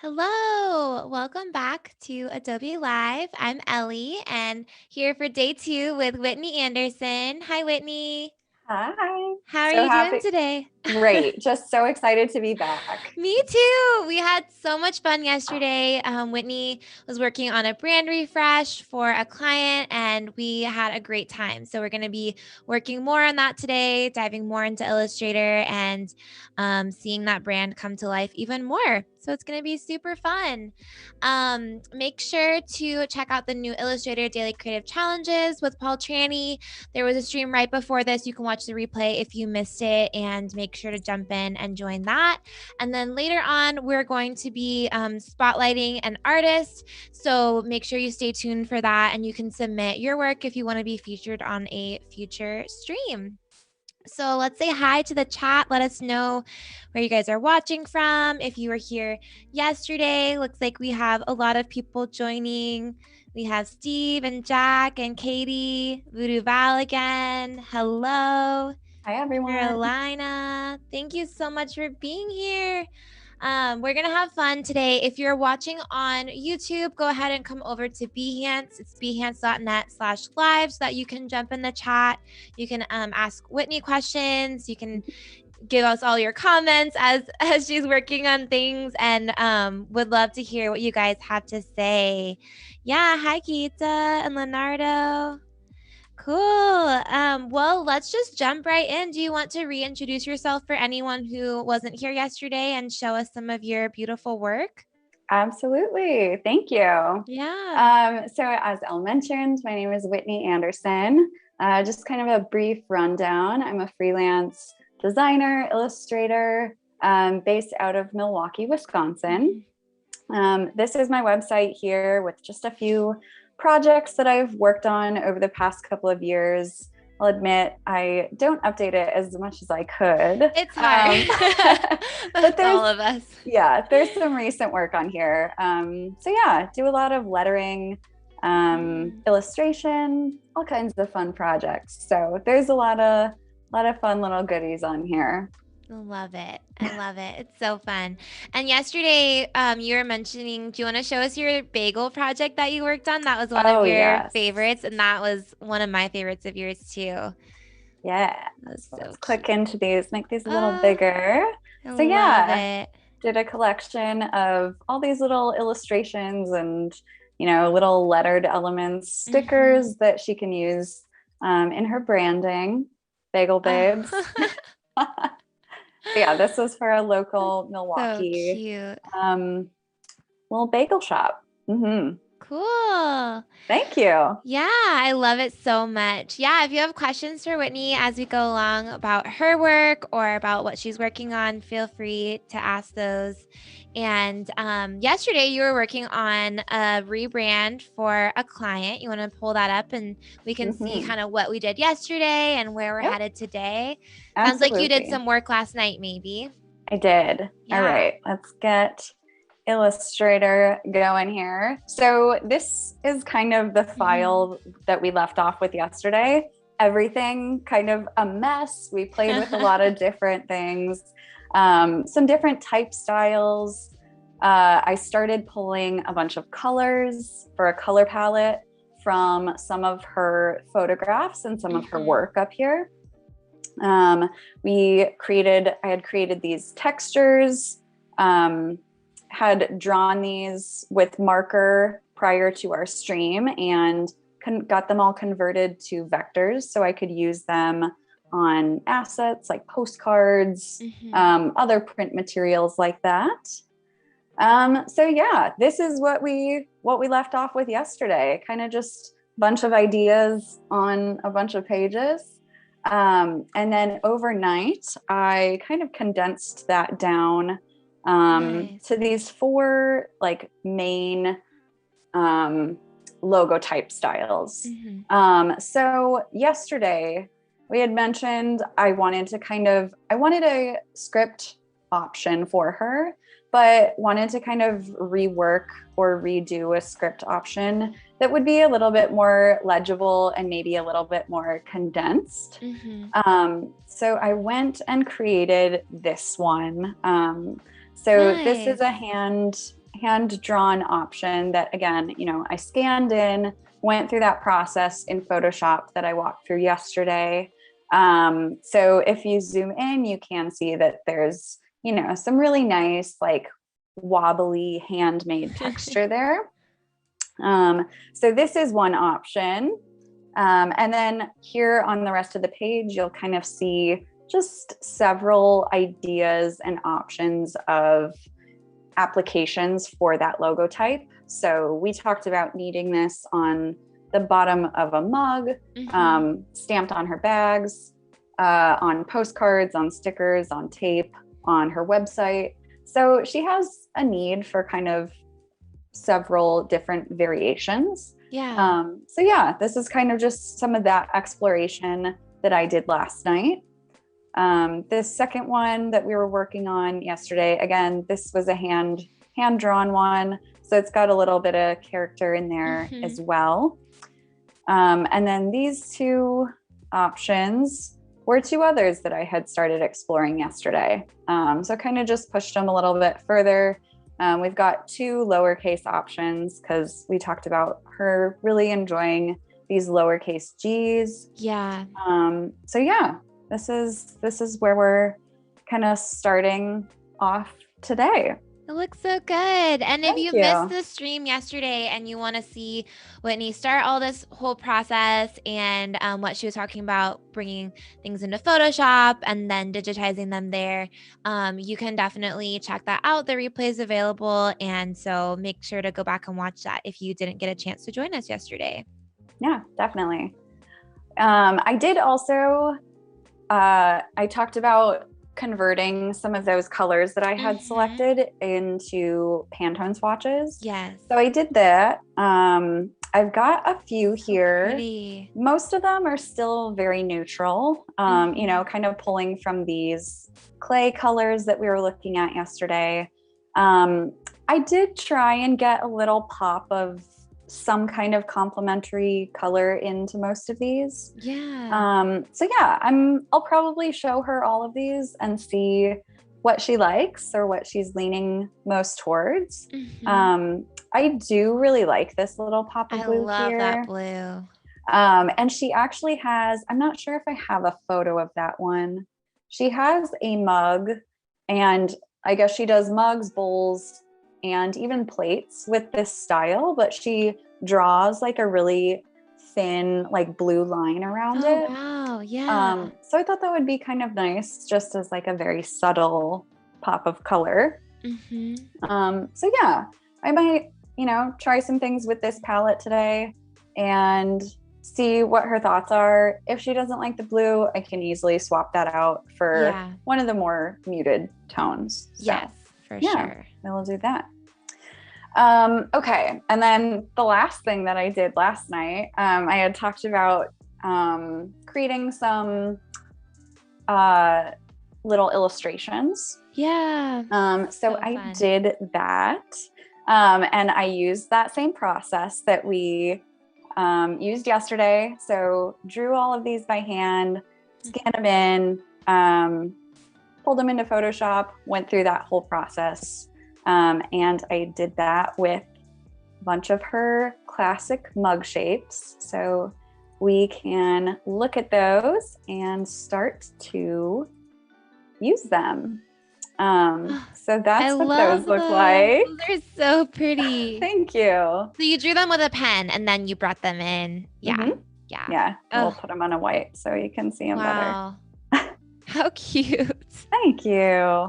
Hello, welcome back to Adobe Live. I'm Ellie and here for day two with Whitney Anderson. Hi, Whitney. Hi. How are So you doing happy. today? Great. Just so excited to be back. Me too. We had so much fun yesterday. Whitney was working on a brand refresh for a client, and we had a great time. So, we're going to be working more on that today, diving more into Illustrator and seeing that brand come to life even more. So, it's going to be super fun. Make sure to check out the new Illustrator Daily Creative Challenges with Paul Tranny. There was a stream right before this. You can watch the replay if you missed it, and make sure to jump in and join that. And then later on, we're going to be spotlighting an artist. So make sure you stay tuned for that, and you can submit your work if you want to be featured on a future stream. So let's say hi to the chat. Let us know where you guys are watching from. If you were here yesterday, looks like we have a lot of people joining. We have Steve and Jack and Katie, Voodoo Val again. Hello, Hi, everyone. Carolina. Thank you so much for being here. We're going to have fun today. If you're watching on YouTube, go ahead and come over to Behance. It's behance.net/live so that you can jump in the chat. You can ask Whitney questions. You can give us all your comments as she's working on things, and would love to hear what you guys have to say. Yeah, hi Kita and Leonardo. Cool. Well, let's just jump right in. Do you want to reintroduce yourself for anyone who wasn't here yesterday and show us some of your beautiful work? Absolutely. Thank you. Yeah. So as Elle mentioned, my name is Whitney Anderson. Just kind of a brief rundown. I'm a freelance designer, illustrator, based out of Milwaukee, Wisconsin. This is my website here with just a few projects that I've worked on over the past couple of years. I'll admit I don't update it as much as I could. It's hard. But That's all of us. there's some recent work on here. So yeah, do a lot of lettering, illustration, all kinds of fun projects. So there's a lot of fun little goodies on here. Love it. I love it. It's so fun. And yesterday, you were mentioning, do you want to show us your bagel project that you worked on? That was one of Oh your yes. favorites, and that was one of my favorites of yours too. Yeah. That was So so let's cute. click into these, make these a little Oh, bigger. I So love yeah, it. did a collection of all these little illustrations and, little lettered elements, Mhm. stickers that she can use in her branding. Bagel babes. Oh. Yeah, this was for a local So Milwaukee cute. um, little bagel shop. Cool. Thank you. Yeah, I love it so much. Yeah, if you have questions for Whitney as we go along about her work or about what she's working on, feel free to ask those. And yesterday, you were working on a rebrand for a client. You want to pull that up and we can see Hmm. kind of what we did yesterday and where we're Yep, headed today. Sounds like you did absolutely. some work last night, maybe. I did. All Yeah. right, let's get Illustrator going here. So this is kind of the Mhm. file that we left off with yesterday. Everything kind of a mess. We played with a lot of different things, some different type styles. I started pulling a bunch of colors for a color palette from some of her photographs and some of her Mhm. work up here. I had created these textures, had drawn these with marker prior to our stream and got them all converted to vectors so I could use them on assets like postcards, Mhm. other print materials like that. So yeah, this is what we left off with yesterday. Kind of just a bunch of ideas on a bunch of pages. And then overnight, I kind of condensed that down Nice. to these four like main um, logo type styles. Mhm. So yesterday we had mentioned I wanted a script option for her, but wanted to kind of rework or redo a script option that would be a little bit more legible and maybe a little bit more condensed. Mhm. So I went and created this one. So this is Nice. a hand-drawn option that, again, I scanned in, went through that process in Photoshop that I walked through yesterday. So if you zoom in, you can see that there's, some really nice, like wobbly handmade texture there. So this is one option. And then here on the rest of the page, you'll kind of see just several ideas and options of applications for that logo type. So we talked about needing this on the bottom of a mug, stamped on her bags, on postcards, on stickers, on tape, on her website. So she has a need for kind of several different variations. Yeah. So yeah, this is kind of just some of that exploration that I did last night. This second one that we were working on yesterday, again, this was a hand-drawn one. So it's got a little bit of character in there as well. And then these two options were two others that I had started exploring yesterday. So kind of just pushed them a little bit further. We've got two lowercase options because we talked about her really enjoying these lowercase G's. Yeah. So yeah, this is where we're kind of starting off today. It looks so good. And if Thank you you. missed the stream yesterday and you want to see Whitney start all this whole process and what she was talking about, bringing things into Photoshop and then digitizing them there, you can definitely check that out. The replay is available. And so make sure to go back and watch that if you didn't get a chance to join us yesterday. Yeah, definitely. I did also, I talked about converting some of those colors that I had selected into Pantone swatches. Yes. So I did that. I've got a few here. Pretty. Most of them are still very neutral, kind of pulling from these clay colors that we were looking at yesterday. I did try and get a little pop of some kind of complementary color into most of these. Yeah. So yeah, I'll probably show her all of these and see what she likes or what she's leaning most towards. I do really like this little pop of blue here. I love that blue. And she actually has, I'm not sure if I have a photo of that one. She has a mug, and I guess she does mugs, bowls, and even plates with this style, but she draws like a really thin, like blue line around it. Wow. Yeah. So I thought that would be kind of nice, just as like a very subtle pop of color. So yeah, I might, try some things with this palette today and see what her thoughts are. If she doesn't like the blue, I can easily swap that out for one of the more muted tones. So, yes, for sure. We'll do that. Okay. And then the last thing that I did last night, I had talked about creating some little illustrations. Yeah. So I did that. And I used that same process that we used yesterday. So drew all of these by hand, scanned them in, pulled them into Photoshop, went through that whole process. And I did that with a bunch of her classic mug shapes. So we can look at those and start to use them. So that's what those look like. They're so pretty. Thank you. So you drew them with a pen and then you brought them in. Yeah. Yeah. We'll put them on a white so you can see them better. How cute. Thank you.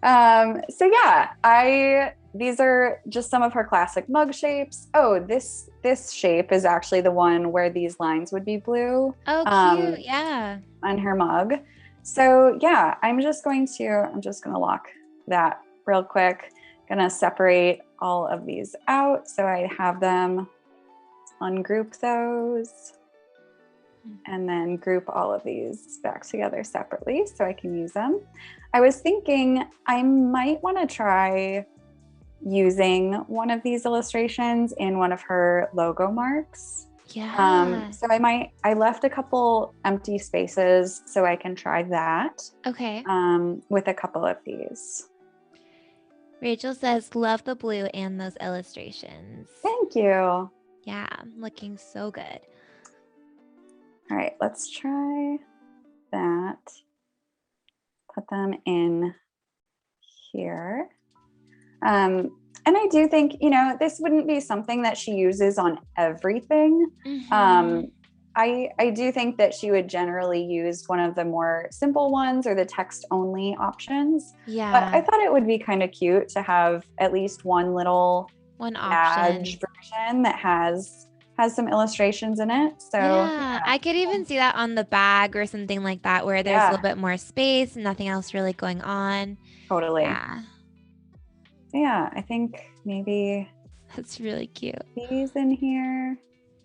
So yeah, these are just some of her classic mug shapes. Oh, this shape is actually the one where these lines would be blue. Oh, cute. Yeah. On her mug. So yeah, I'm just going to lock that real quick. Gonna separate all of these out so I have them, ungroup those, and then group all of these back together separately so I can use them. I was thinking I might want to try using one of these illustrations in one of her logo marks. Yeah. So I left a couple empty spaces so I can try that. Okay. With a couple of these. Rachel says, love the blue and those illustrations. Thank you. All Yeah, looking so good. right, let's try that. Put them in here. And I do think, this wouldn't be something that she uses on everything. Mm-hmm. I do think that she would generally use one of the more simple ones or the text only options. But I Yeah, thought it would be kind of cute to have at least one little one badge option. version that has some illustrations in it. So Yeah, I could even see that on the bag or something like that where there's a little yeah, bit more space and nothing else really going on. totally. Yeah, So yeah, I think maybe that's really cute. these in here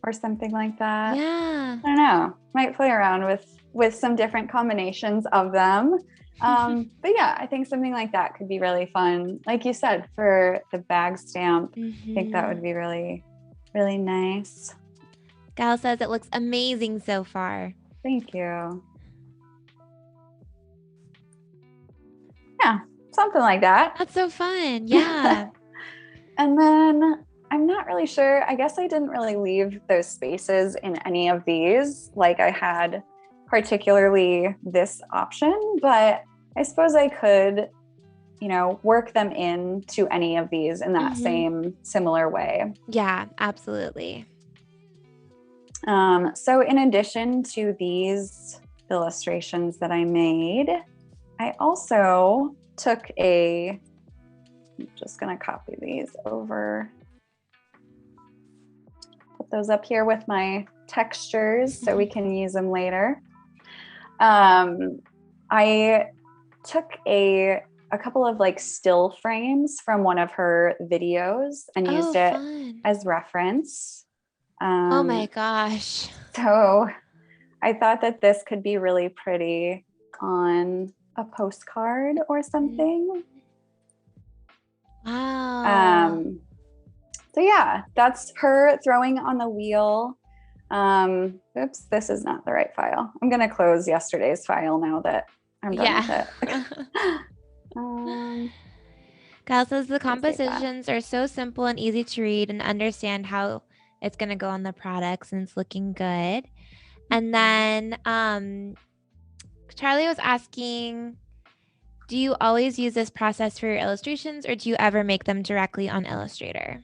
or something like that. Yeah. I don't know. Might play around with some different combinations of them. But yeah, I think something like that could be really fun. Like you said, for the bag stamp, I think that would be really, really nice. Gal says it looks amazing so far. Thank you. Yeah, something like that. That's so fun. Yeah. And then I'm not really sure. I guess I didn't really leave those spaces in any of these like I had particularly this option, but I suppose I could, work them into any of these in that same similar way. Yeah, absolutely. So in addition to these illustrations that I made, I also took I'm just going to copy these over, put those up here with my textures so we can use them later. I took a couple of like still frames from one of her videos and used it Fun. as reference. Oh my gosh. So I thought that this could be really pretty on a postcard or something. Wow. So yeah, that's her throwing on the wheel. Oops, this is not the right file. I'm going to close yesterday's file now that I'm done with it. Gal says the compositions are so simple and easy to read and understand how it's going to go on the products, and it's looking good. And then Charlie was asking, do you always use this process for your illustrations or do you ever make them directly on Illustrator?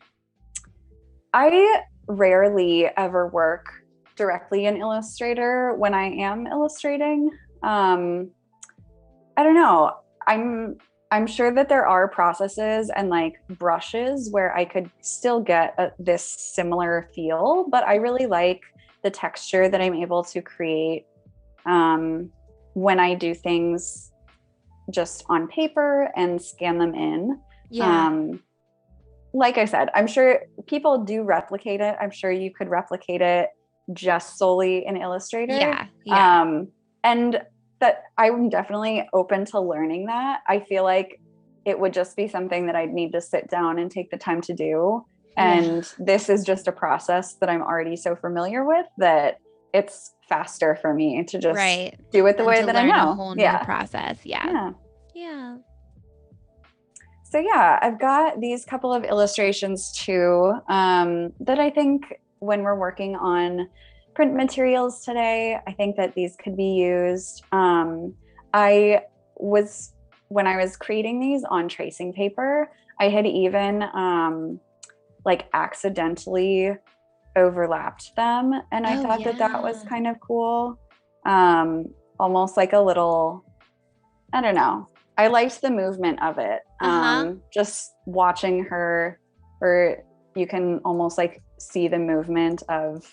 I rarely ever work directly in Illustrator when I am illustrating. I don't know. I'm sure that there are processes and like brushes where I could still get this similar feel, but I really like the texture that I'm able to create when I do things just on paper and scan them in. Yeah. Like I said, I'm sure people do replicate it. I'm sure you could replicate it just solely in Illustrator. Yeah. And that I'm definitely open to learning that. I feel like it would just be something that I'd need to sit down and take the time to do. And this is just a process that I'm already so familiar with that it's faster for me to just do it the way that I know. A whole new process. Yeah. So yeah, I've got these couple of illustrations too that I think when we're working on print materials today, I think that these could be used. When I was creating these on tracing paper, I had even like accidentally overlapped them. And I thought that was kind of cool. Almost like a little, I don't know. I liked the movement of it. Just watching her, or you can almost like see the movement of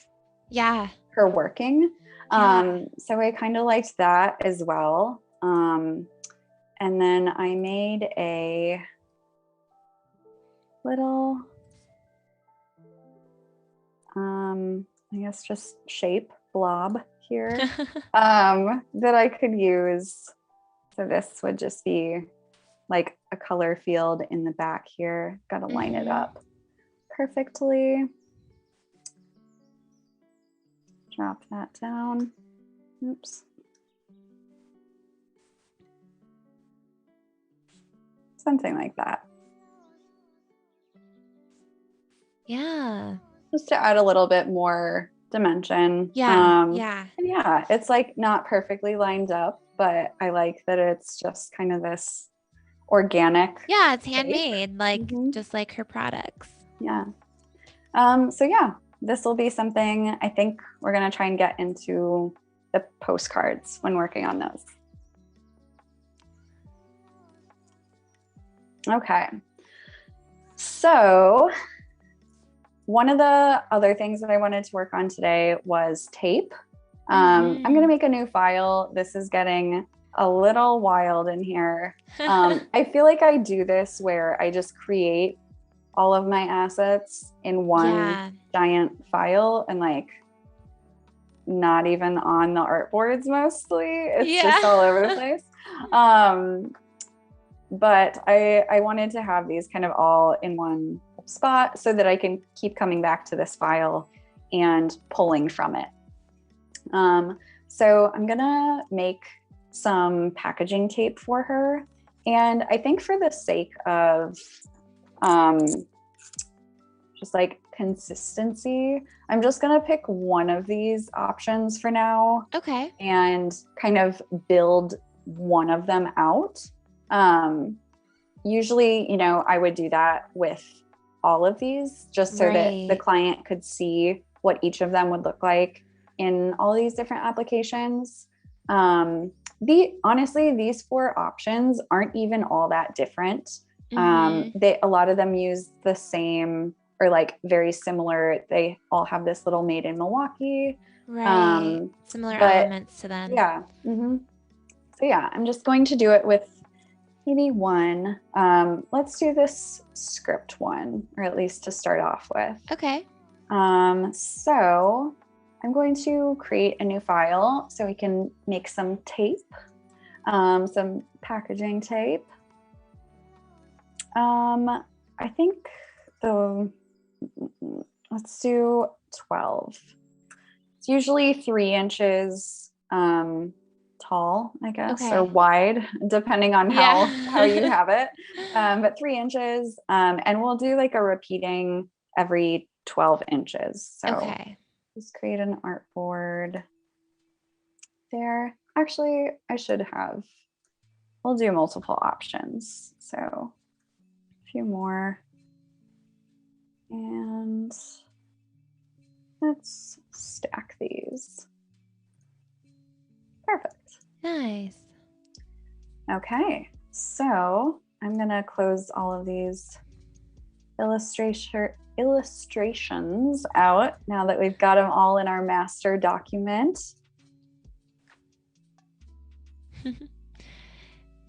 her working. So I kind of liked that as well. And then I made a little, I guess just shape blob here that I could use. So this would just be like a color field in the back here. Got to line it up perfectly. Drop that down. Oops. Something like that. Yeah. just to add a little bit more dimension. Yeah. Yeah. And yeah, it's like not perfectly lined up, but I like that it's just kind of this organic Yeah. It's shape. handmade, like Mm-hmm. just like her products. Yeah. So yeah, this will be something I think we're going to try and get into the postcards when working on those. Okay. So one of the other things that I wanted to work on today was tape. I'm going to make a new file. This is getting a little wild in here. I feel like I do this where I just create all of my assets in one giant file and like not even on the artboards mostly. It's just all over the place. But I wanted to have these kind of all in one spot so that I can keep coming back to this file and pulling from it. So I'm gonna make some packaging tape for her. And I think for the sake of just like consistency, I'm just gonna pick one of these options for now. Okay. And kind of build one of them out. Usually, you know, I would do that with all of these just so that the client could see what each of them would look like in all these different applications. Honestly, these 4 options aren't even all that different. A lot of them use the same or like very similar. They all have this little made in Milwaukee. Similar elements to them. Yeah. Mm-hmm. So yeah, I'm just going to do it with maybe one. Let's do this script one, or at least to start off with. Okay. So I'm going to create a new file so we can make some tape, some packaging tape. I think let's do 12. It's usually 3 inches tall, I guess, or wide, depending on how you have it. But 3 inches, and we'll do like a repeating every 12 inches. So just create an artboard there. Actually, we'll do multiple options. So a few more. And let's stack these. Perfect. Nice. Okay, so I'm gonna close all of these illustrations out now that we've got them all in our master document.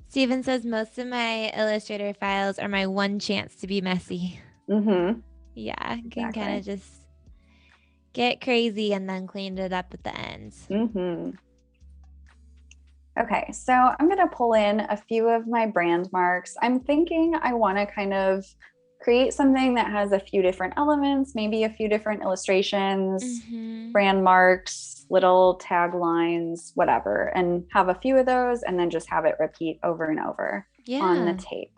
Steven says most of my Illustrator files are my one chance to be messy. Mm-hmm. Yeah, you can kind of just get crazy and then clean it up at the end. Mm-hmm. Okay, so I'm going to pull in a few of my brand marks. I'm thinking I want to kind of create something that has a few different elements, maybe a few different illustrations, brand marks, little taglines, whatever, and have a few of those and then just have it repeat over and over on the tape.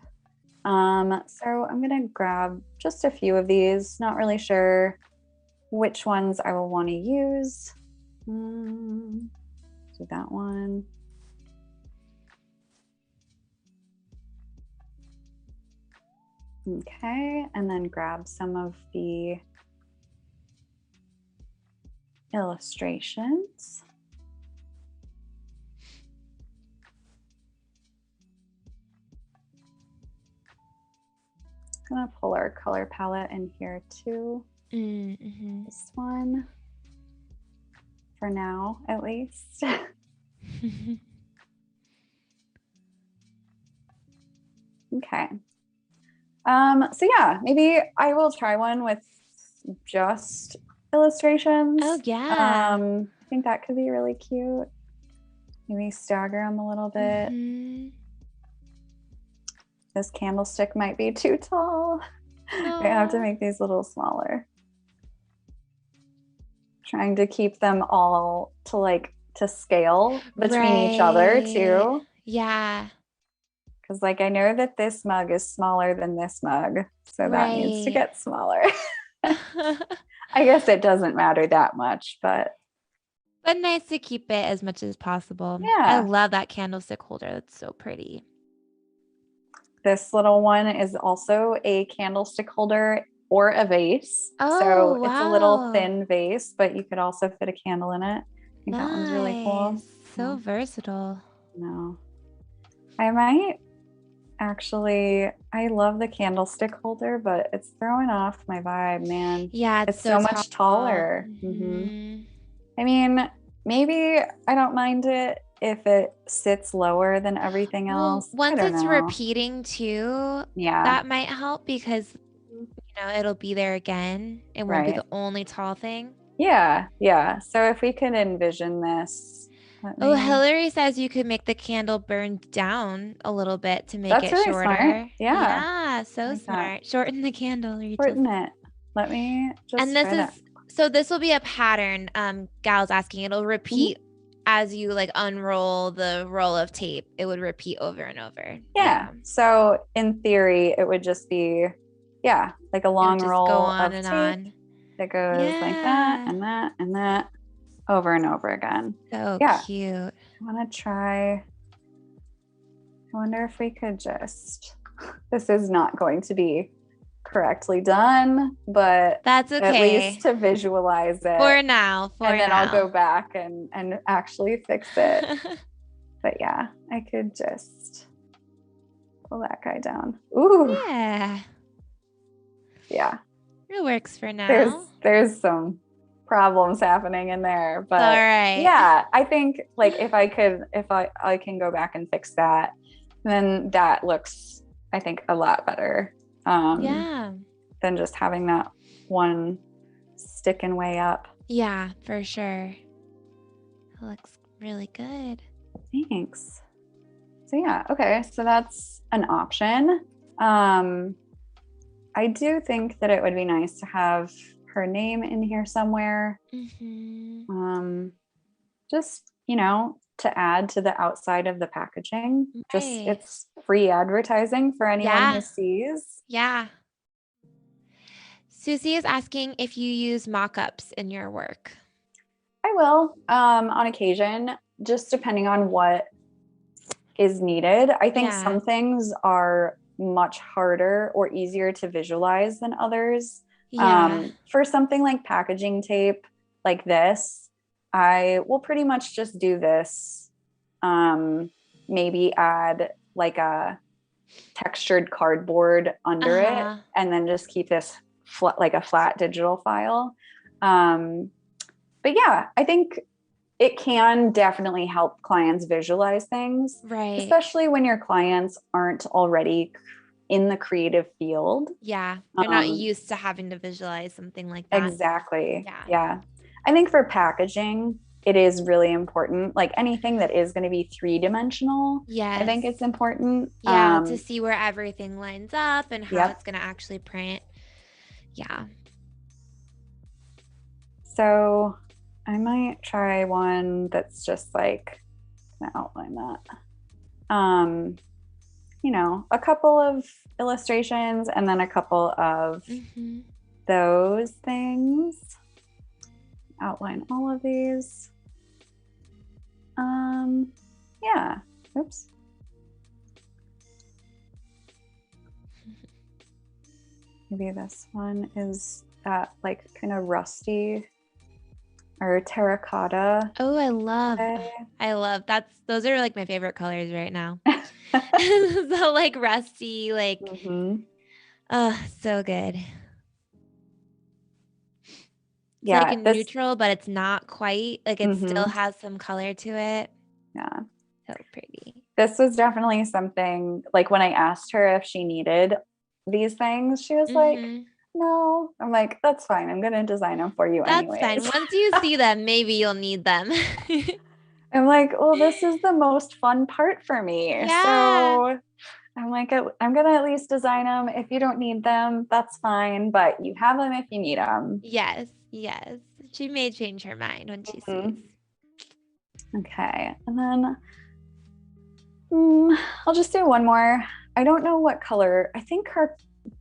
So I'm going to grab just a few of these, not really sure which ones I will want to use. Do that one. Okay, and then grab some of the illustrations. I'm gonna pull our color palette in here too. This one, for now at least. Okay. So yeah, maybe I will try one with just illustrations. Oh yeah. I think that could be really cute. Maybe stagger them a little bit. This candlestick might be too tall. I have to make these a little smaller. Trying to keep them all to scale between each other too. Yeah. Because like I know that this mug is smaller than this mug, so that needs to get smaller. I guess it doesn't matter that much, but But nice to keep it as much as possible. I yeah. love that candlestick holder. That's so pretty. This little one is also a candlestick holder or a vase. So Oh, it's a little wow. thin vase, but you could also fit a candle in it. I think that one's really cool. Nice. So versatile. No. I might actually, I love the candlestick holder, but it's throwing off my vibe, man. Yeah, it's It's so so tall. much taller. I mean, maybe I don't mind it if it sits lower than everything Well, else. I once don't it's know. repeating too, Yeah, that might help because, it'll be there again. It won't be right. the only tall thing. Yeah, yeah. So if we could envision this, let Oh, me, Hillary says you could make the candle burn down a little bit to make that's it really smart. shorter. Yeah, Yeah, I so like that. smart. Shorten the candle reaches. Shorten it. Let me And just this try is that. so this will be a pattern. Gal's asking. It'll Mhm. repeat as you like unroll the roll of tape. It would repeat over and over. Yeah. Yeah. So in theory, it would just be, yeah, like a It'll long just go roll on of and tape on. that goes like that Yeah. and that and that over and over again. So Yeah. cute. I want to try. I wonder if we could just, this is not going to be correctly done, but That's at least okay. to visualize it. For now. And For then I'll go now. back and actually fix it. But yeah, I could just pull that guy down. Ooh, Yeah. yeah. It works for There's now. there's some problems happening in there, It's all but right. yeah, I think like if I can go back and fix that, then that looks, I think, a lot better Yeah. than just having that one sticking way up. Yeah, for sure. It looks really good. Thanks. So yeah, okay, so that's an option. um I do think that it would be nice to have her name in here somewhere. Just, to add to the outside of the packaging. Just Right. it's free advertising for anyone who Yeah. sees. Yeah. Susie is asking if you use mock-ups in your work. I will, on occasion, just depending on what is needed. I think Yeah. some things are much harder or easier to visualize than others. Yeah. For something like packaging tape like this, I will pretty much just do this. Maybe add like a textured cardboard under it, Uh-huh. and then just keep this like a flat digital file. But yeah, I think it can definitely help clients visualize things, Right. especially when your clients aren't already in the creative field. Yeah. They're not used to having to visualize something like that. Exactly. Yeah. Yeah. I think for packaging, it is really important. Like anything that is going to be three-dimensional, I Yes. think it's important. Yeah, to see where everything lines up and how Yep. it's going to actually print. Yeah. So I might try one that's just like gonna outline that. A couple of illustrations and then a couple of those things. Outline all of these. Yeah. Oops. Maybe this one is that like kind of rusty or terracotta. Oh, I love those are like my favorite colors right now. So like rusty, like, so good. It's like Yeah, a neutral, but it's not quite. Like it still has some color to it. Yeah. So pretty. This was definitely something like when I asked her if she needed these things, she was like, no. I'm like, that's fine. I'm going to design them for you That's fine. anyways. Once you see them, maybe you'll need them. I'm like, well, this is the most fun part for me. Yeah. So I'm like, I'm going to at least design them. If you don't need them, that's fine. But you have them if you need them. Yes. Yes. She may change her mind when she sees. Okay. And then I'll just do one more. I don't know what color. I think her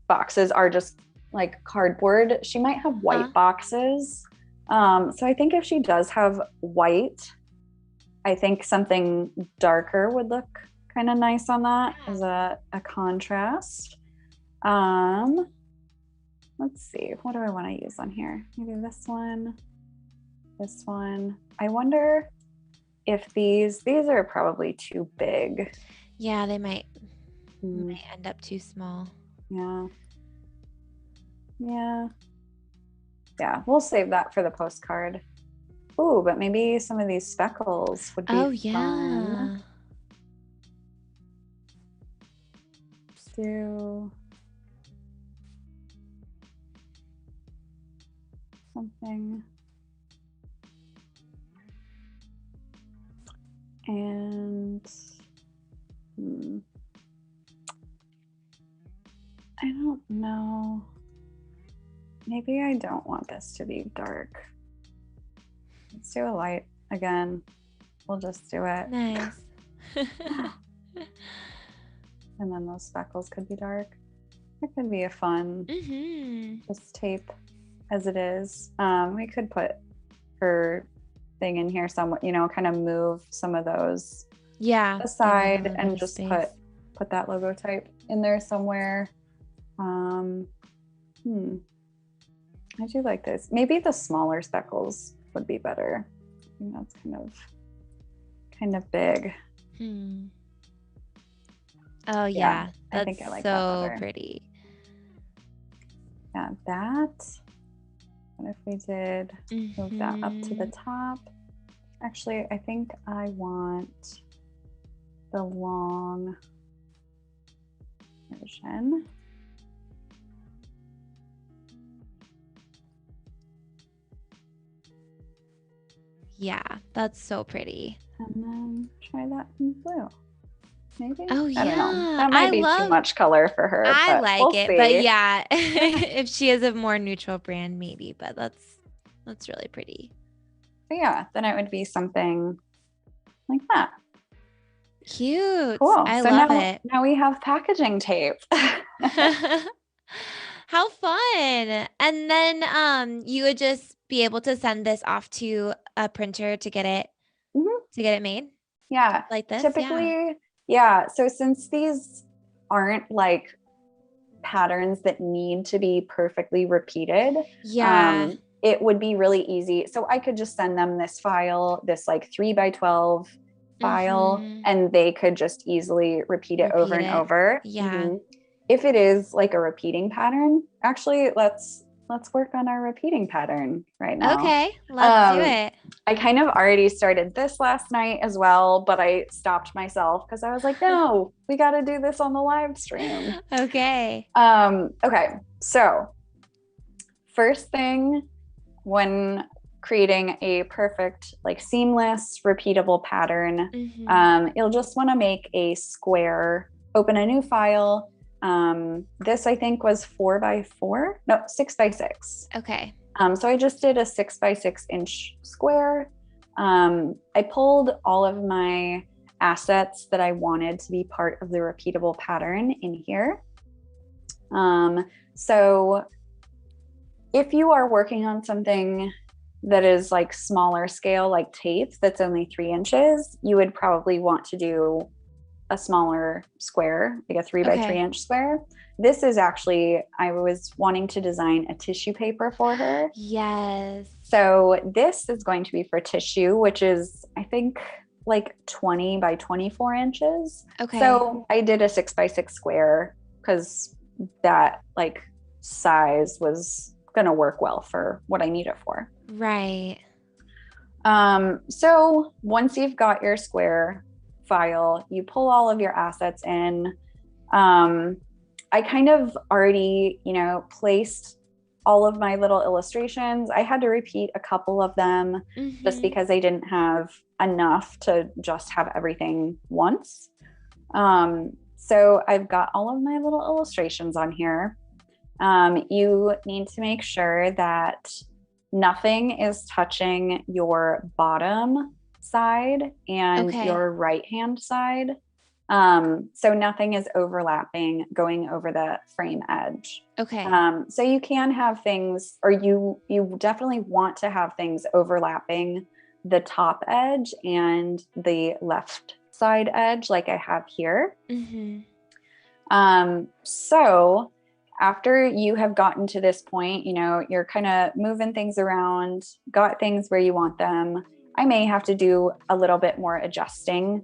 boxes are just like cardboard. She might have white Huh? boxes. So I think if she does have white, I think something darker would look kind of nice on that as a contrast. Let's see, what do I want to use on here? Maybe this one, this one. I wonder if these are probably too big. Yeah, they might end up too small. Yeah. Yeah. Yeah, we'll save that for the postcard. Ooh, but maybe some of these speckles would be fun. Let's do something. And I don't know. Maybe I don't want this to be dark. Let's do a light again. We'll just do it. Nice. And then those speckles could be dark. It could be a fun just tape as it is. We could put her thing in here somewhat, you know, kind of move some of those aside and just put that logo type in there somewhere. I do like this. Maybe the smaller speckles would be better. I think that's kind of big. Oh yeah, I think I like so that better. Pretty. Yeah, that. What if we did move that up to the top? Actually, I think I want the long version. Yeah, that's so pretty. And then try that in blue. Maybe? Oh yeah. I don't know. That might be too much color for her. I like we'll it, see. but yeah, if she is a more neutral brand, maybe. But that's really pretty. But yeah, then it would be something like that. Cute. Cool. I so love it. Now we have packaging tape. How fun. And then you would just be able to send this off to a printer to get it made? Yeah. Like this? Typically, yeah. So since these aren't like patterns that need to be perfectly repeated, it would be really easy. So I could just send them this file, this like 3x12 file, and they could just easily repeat it over and over. Yeah. If it is like a repeating pattern, actually, let's work on our repeating pattern right now. Okay, let's do it. I kind of already started this last night as well, but I stopped myself because I was like, no, we got to do this on the live stream. Okay. Okay. So first thing, when creating a perfect, like seamless, repeatable pattern, you'll just want to make a square, open a new file. This I think was 4x4, no, 6x6. Okay. So I just did a 6x6 inch square. I pulled all of my assets that I wanted to be part of the repeatable pattern in here. So if you are working on something that is like smaller scale, like tape that's only 3 inches, you would probably want to do a smaller square, like a 3x3 inch square. This is actually, I was wanting to design a tissue paper for her. Yes. So this is going to be for tissue, which is, I think, like 20 by 24 inches. Okay. So I did a 6x6 square because that like size was going to work well for what I need it for. Right. So once you've got your square file, you pull all of your assets in. I kind of already, placed all of my little illustrations. I had to repeat a couple of them just because I didn't have enough to just have everything once. So I've got all of my little illustrations on here. You need to make sure that nothing is touching your bottom side and your right hand side. So nothing is overlapping going over the frame edge. Okay. So you can have things, or you definitely want to have things overlapping the top edge and the left side edge like I have here. Mm-hmm. So after you have gotten to this point, you're kind of moving things around, got things where you want them. I may have to do a little bit more adjusting.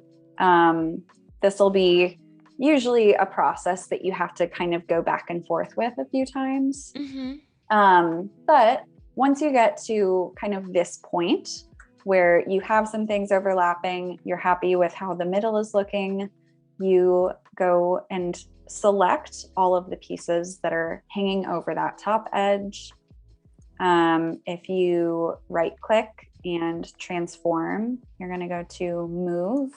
This will be usually a process that you have to kind of go back and forth with a few times. Mm-hmm. But once you get to kind of this point where you have some things overlapping, you're happy with how the middle is looking, you go and select all of the pieces that are hanging over that top edge. If you right click and transform, you're going to go to move.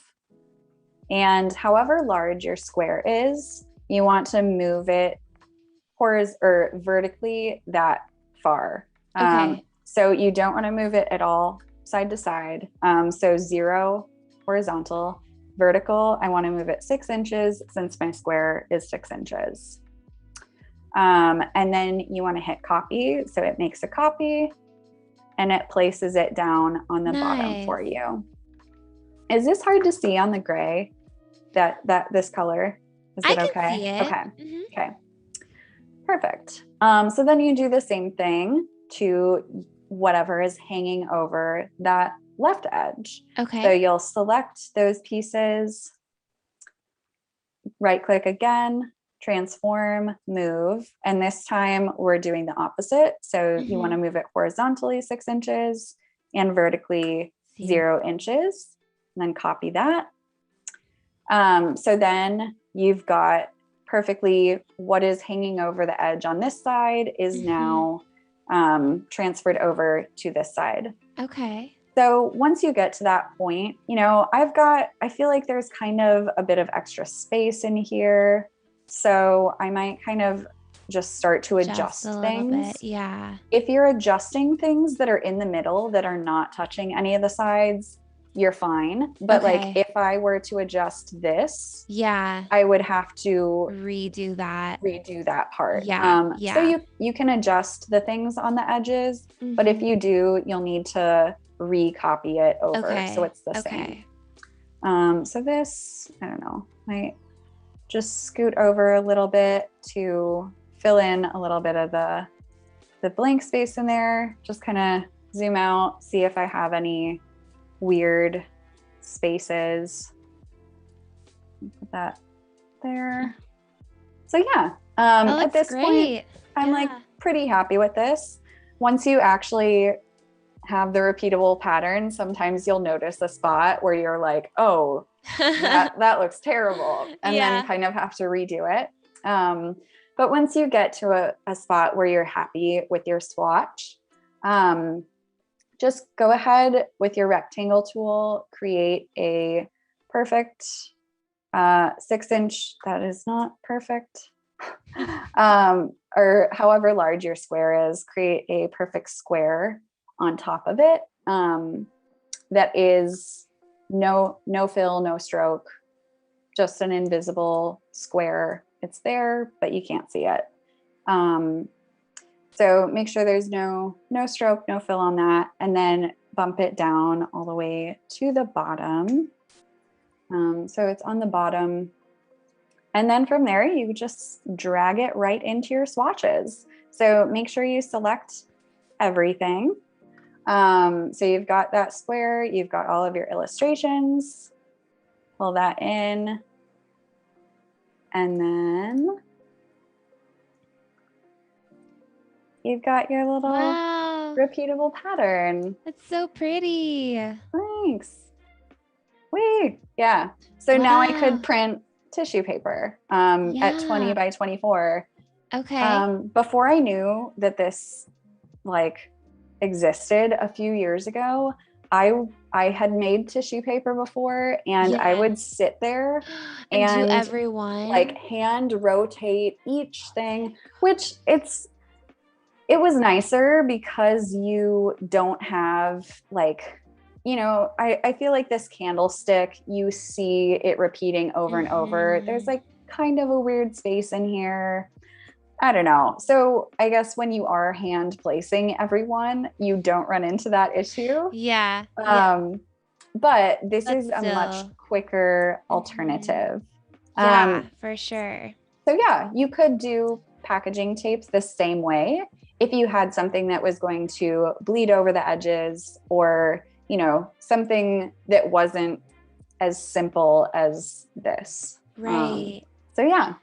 And however large your square is, you want to move it or vertically that far. Okay. So you don't want to move it at all side to side. So 0 horizontal, vertical, I want to move it 6 inches since my square is 6 inches. And then you want to hit copy. So it makes a copy and it places it down on the bottom for you. Is this hard to see on the gray? That this color? Is it okay? I can see it. Okay. Mm-hmm. Okay. Perfect. So then you do the same thing to whatever is hanging over that left edge. Okay. So you'll select those pieces, right click again, transform, move. And this time we're doing the opposite. So you want to move it horizontally 6 inches and vertically 0 inches, and then copy that. So then you've got perfectly what is hanging over the edge on this side is now transferred over to this side. Okay. So once you get to that point, I feel like there's kind of a bit of extra space in here. So I might kind of just start to adjust things. Yeah. If you're adjusting things that are in the middle that are not touching any of the sides, you're fine. But like if I were to adjust this, I would have to redo that part. Yeah. So you can adjust the things on the edges, but if you do, you'll need to recopy it over. So it's the same. So this, I don't know, might just scoot over a little bit to fill in a little bit of the blank space in there. Just kind of zoom out, see if I have any weird spaces. Put that there. So yeah, at this point, I'm like pretty happy with this. Once you actually have the repeatable pattern, sometimes you'll notice a spot where you're like, oh, that looks terrible. And then kind of have to redo it. But once you get to a spot where you're happy with your swatch, just go ahead with your rectangle tool, create a perfect 6 inch. That is not perfect. Or however large your square is, create a perfect square on top of it. That is no fill, no stroke, just an invisible square. It's there, but you can't see it. So make sure there's no stroke, no fill on that, and then bump it down all the way to the bottom. So it's on the bottom. And then from there, you just drag it right into your swatches. So make sure you select everything. So you've got that square, you've got all of your illustrations, pull that in, and then you've got your little repeatable pattern. That's so pretty. Thanks. Wait, yeah. So now I could print tissue paper at 20 by 24. Okay. Before I knew that this existed a few years ago, I had made tissue paper before, and I would sit there and do everyone hand rotate each thing, which it was nicer because you don't have you know, I feel like this candlestick, you see it repeating over and over. There's like kind of a weird space in here. I don't know. So I guess when you are hand placing everyone, you don't run into that issue. Yeah. Yeah. But this But is a much still. quicker alternative. Yeah, for sure. So yeah, you could do packaging tapes the same way if you had something that was going to bleed over the edges, or, you know, something that wasn't as simple as this. Right. So yeah.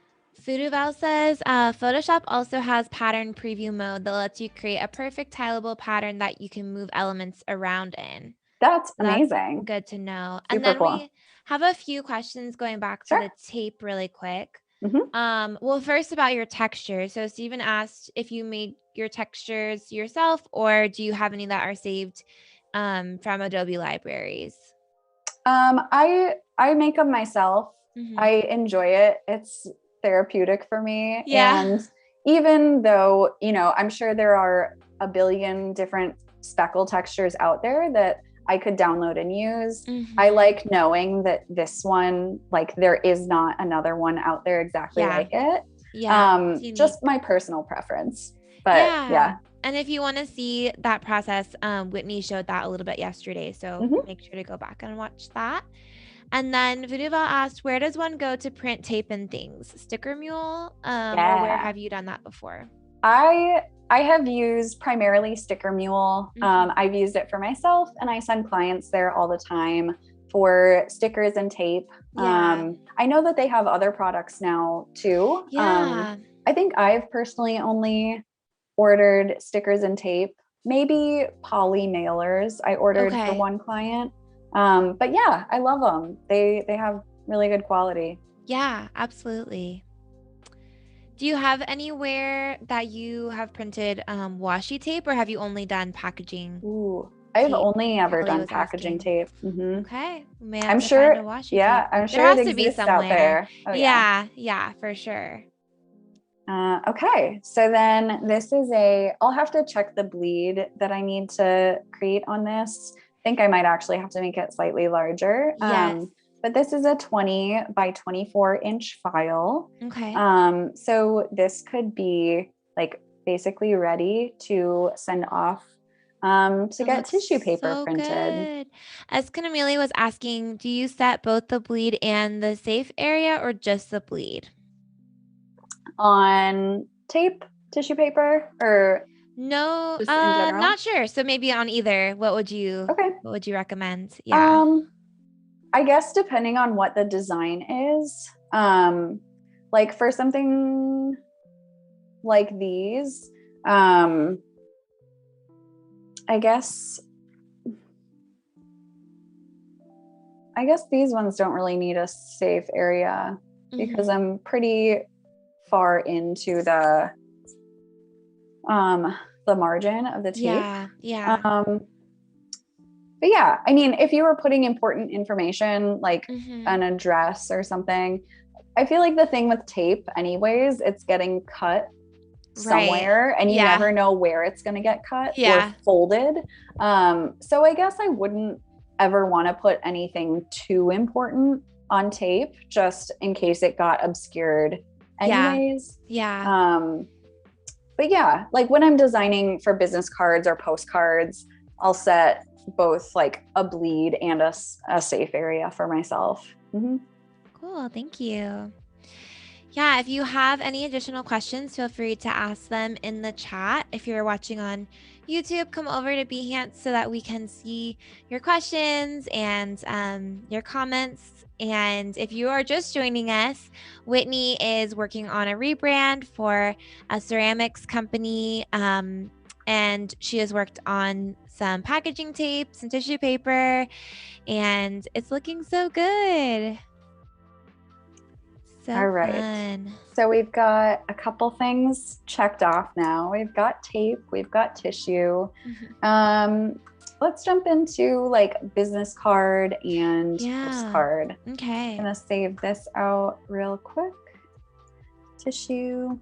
Fuduval says, Photoshop also has pattern preview mode that lets you create a perfect tileable pattern that you can move elements around in. That's So that's amazing. good to know. Super And then cool. we have a few questions going back to Sure. the tape really quick. Mm-hmm. Well, first about your texture. So Stephen asked if you made your textures yourself, or do you have any that are saved from Adobe libraries? I make them myself. Mm-hmm. I enjoy it. It's therapeutic for me. Yeah. And even though, you know, I'm sure there are a billion different speckle textures out there that I could download and use, I like knowing that this one, like, there is not another one out there exactly like it. Yeah. Just my personal preference. But yeah. And if you want to see that process, Whitney showed that a little bit yesterday. So make sure to go back and watch that. And then Vuduval asked, where does one go to print tape and things? Sticker Mule? Or where have you done that before? I have used primarily Sticker Mule. I've used it for myself, and I send clients there all the time for stickers and tape. I know that they have other products now too. I think I've personally only ordered stickers and tape, maybe poly mailers I ordered for one client. But yeah, I love them. They have really good quality. Yeah, absolutely. Do you have anywhere that you have printed washi tape, or have you only done packaging? I've only ever done packaging tape. Okay. I'm sure. Yeah, I'm sure it exists out there. Oh, yeah, for sure. Okay, so then this is I'll have to check the bleed that I need to create on this. I think I might actually have to make it slightly larger. Yes. But this is a 20 by 24 inch file. Okay. So this could be like basically ready to send off to get tissue paper printed. Good. Escanamili was asking, do you set both the bleed and the safe area, or just the bleed? On tape, tissue paper, or no, just in general? Not sure. So maybe on either. What would you recommend? I guess depending on what the design is. Like for something like these, I guess these ones don't really need a safe area because I'm pretty far into the margin of the tape. But yeah, I mean, if you were putting important information like an address or something, I feel like the thing with tape anyways, it's getting cut somewhere and you never know where it's going to get cut or folded. So I guess I wouldn't ever want to put anything too important on tape just in case it got obscured anyways. But yeah, like when I'm designing for business cards or postcards, I'll set both like a bleed and a safe area for myself. Cool. Thank you. Yeah, if you have any additional questions, feel free to ask them in the chat. If you're watching on YouTube, come over to Behance so that we can see your questions and your comments. And if you are just joining us, Whitney is working on a rebrand for a ceramics company, and she has worked on some packaging tape, some tissue paper, and it's looking so good. So all right. fun. So we've got a couple things checked off now. We've got tape, we've got tissue. Let's jump into like business card and postcard. Okay. I'm gonna save this out real quick. Tissue.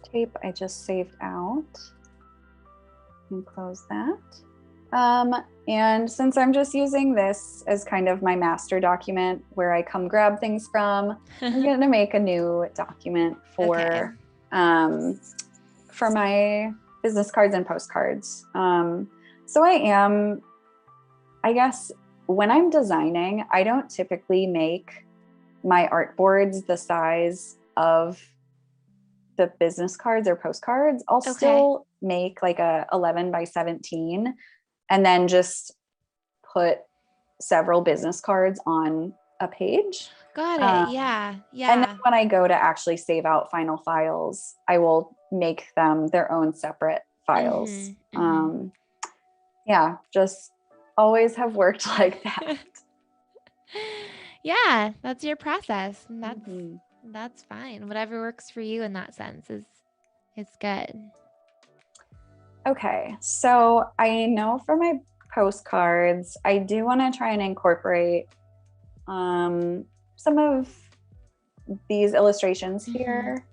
tape I just saved out. And close that. And since I'm just using this as kind of my master document where I come grab things from, I'm going to make a new document for my business cards and postcards. So I guess when I'm designing, I don't typically make my art boards the size of the business cards or postcards. I'll still make like a 11 by 17 and then just put several business cards on a page. Got it. Yeah. And then when I go to actually save out final files, I will make them their own separate files. Yeah, just always have worked like that. Yeah, that's your process. And that's fine. Whatever works for you in that sense is good. Okay, so I know for my postcards, I do want to try and incorporate some of these illustrations here.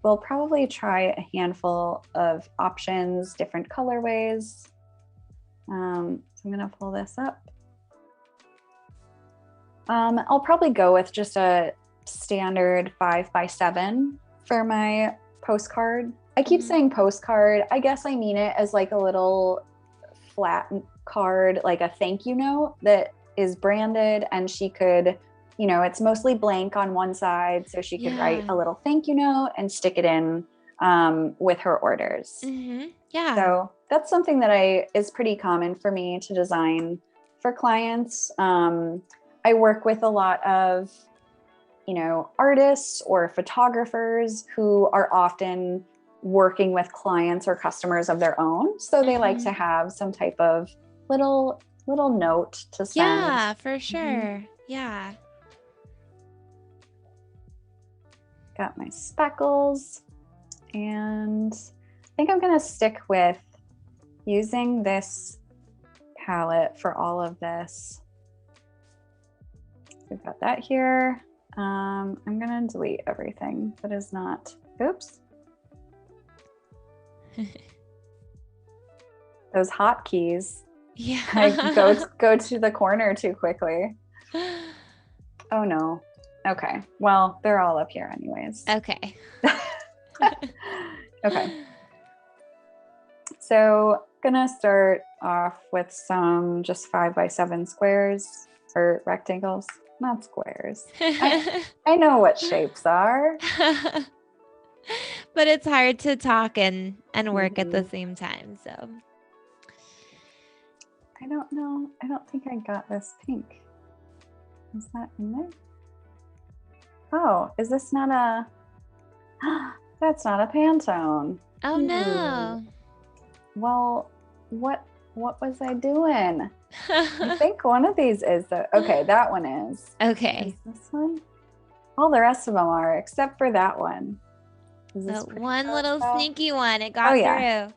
We'll probably try a handful of options, different colorways. So I'm going to pull this up. I'll probably go with just a standard 5 by 7 for my postcard. I keep saying postcard. I guess I mean it as like a little flat card, like a thank you note that is branded, and she could, it's mostly blank on one side, so she could write a little thank you note and stick it in with her orders. Yeah. So that's something that is pretty common for me to design for clients. I work with a lot of, artists or photographers who are often working with clients or customers of their own. So they like to have some type of little note to send. Yeah, for sure. Yeah. Got my speckles, and I think I'm going to stick with using this palette for all of this. We've got that here. I'm going to delete everything that is not, oops. Those hotkeys. Yeah. I go to the corner too quickly. Oh no. Okay. Well, they're all up here anyways. Okay. Okay. So gonna start off with some just 5 by 7 squares or rectangles, not squares. I know what shapes are. But it's hard to talk and work at the same time. So I don't know. I don't think I got this pink. Is that in there? Oh, is this not a... That's not a Pantone. Oh no. Well, what was I doing? I think one of these is okay, that one is. Okay. Is this one? All the rest of them are, except for that one. One little sneaky one. It got through.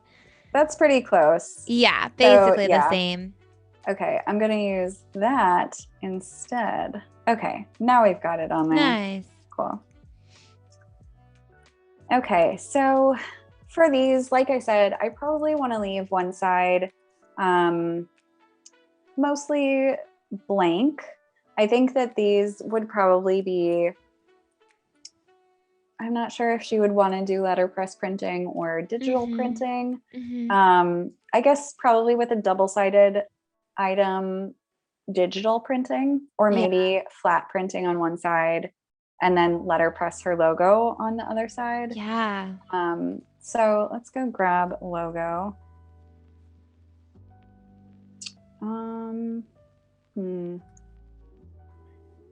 That's pretty close. Yeah, basically the same. Okay, I'm going to use that instead. Okay, now we've got it on there. Nice. Cool. Okay, so for these, like I said, I probably want to leave one side mostly blank. I think that these would probably be, I'm not sure if she would want to do letterpress printing or digital printing. I guess probably with a double-sided item, digital printing, or maybe flat printing on one side and then letterpress her logo on the other side. Yeah. So let's go grab logo.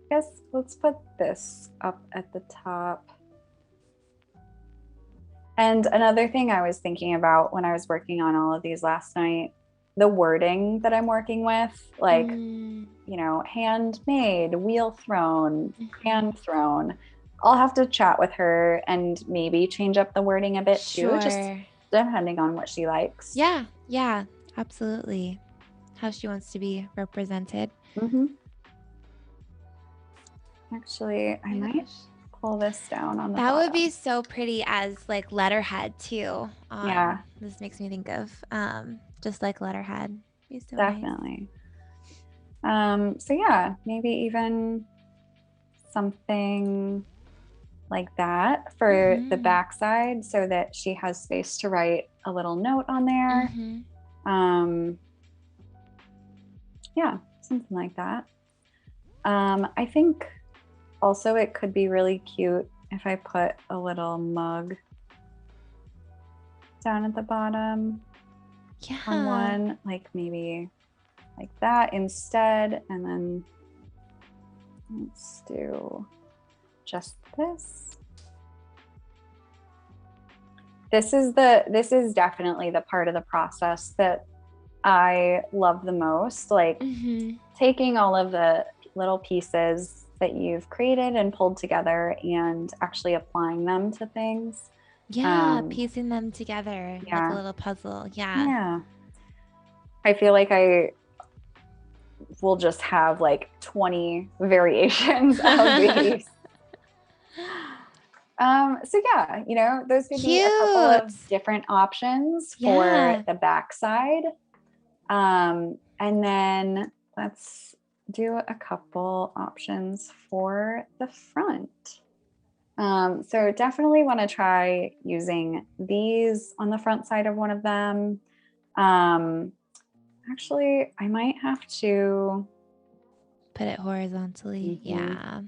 Guess let's put this up at the top. And another thing I was thinking about when I was working on all of these last night, the wording that I'm working with, like, handmade, wheel thrown, hand thrown. I'll have to chat with her and maybe change up the wording a bit too, just depending on what she likes. Yeah, absolutely. How she wants to be represented. Actually, I might pull this down on the That bottom. would be so pretty as like letterhead too. Yeah. This makes me think of just like letterhead. Be so Definitely. Nice. So yeah, maybe even something like that for the backside so that she has space to write a little note on there. Yeah, something like that. I think also it could be really cute if I put a little mug down at the bottom. Yeah. On one, like maybe like that instead. And then let's do just this. This is definitely the part of the process that I love the most. Like taking all of the little pieces that you've created and pulled together and actually applying them to things. Yeah, piecing them together like a little puzzle. Yeah. Yeah. I feel like I will just have like 20 variations of these. So yeah, you know, those could be a couple of different options for the backside. And then let's do a couple options for the front. So definitely want to try using these on the front side of one of them. Actually, I might have to put it horizontally. Yeah.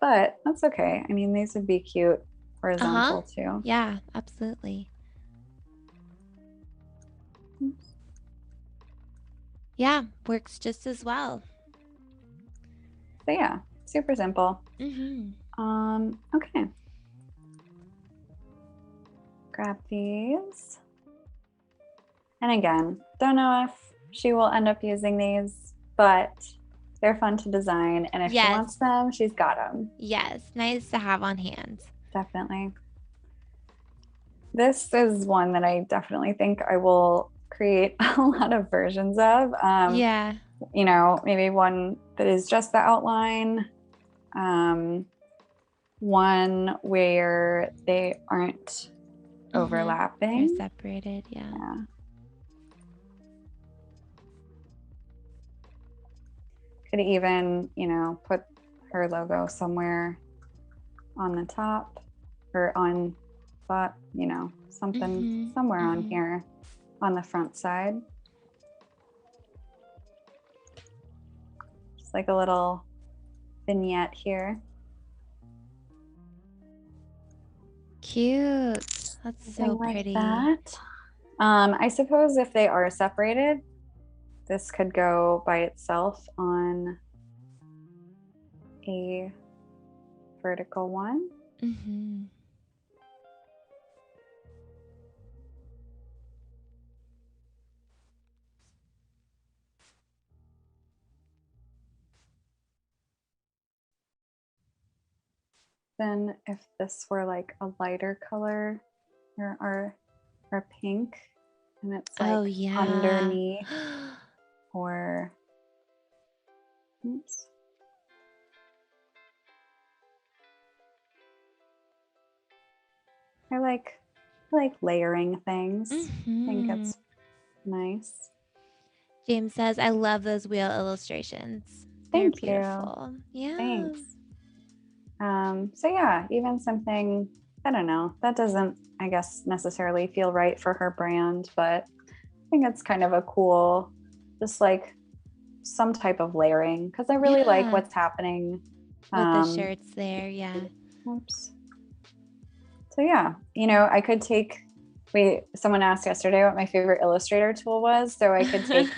But that's okay. I mean, these would be cute horizontal too. Yeah, absolutely. Oops. Yeah, works just as well. So yeah, super simple. Okay. Grab these. And again, don't know if she will end up using these, but they're fun to design. And if she wants them, she's got them. Yes, nice to have on hand. Definitely. This is one that I definitely think I will create a lot of versions of. You know, maybe one that is just the outline. One where they aren't overlapping. They're separated, yeah. Could even, you know, put her logo somewhere on the top or on, but you know, something somewhere on here on the front side. Just like a little vignette here. Cute. That's so pretty. Like that. I suppose if they are separated, this could go by itself on a vertical one. Then if this were like a lighter color or pink and it's like underneath or oops. I like layering things. I think it's nice. James says, I love those wheel illustrations. They're beautiful. Yeah. Thanks. So yeah, even something, I don't know, that doesn't, I guess, necessarily feel right for her brand, but I think it's kind of a cool, just like some type of layering, because I really like what's happening with the shirts there. Yeah. Oops. So yeah, you know, I could take, someone asked yesterday what my favorite Illustrator tool was. So I could take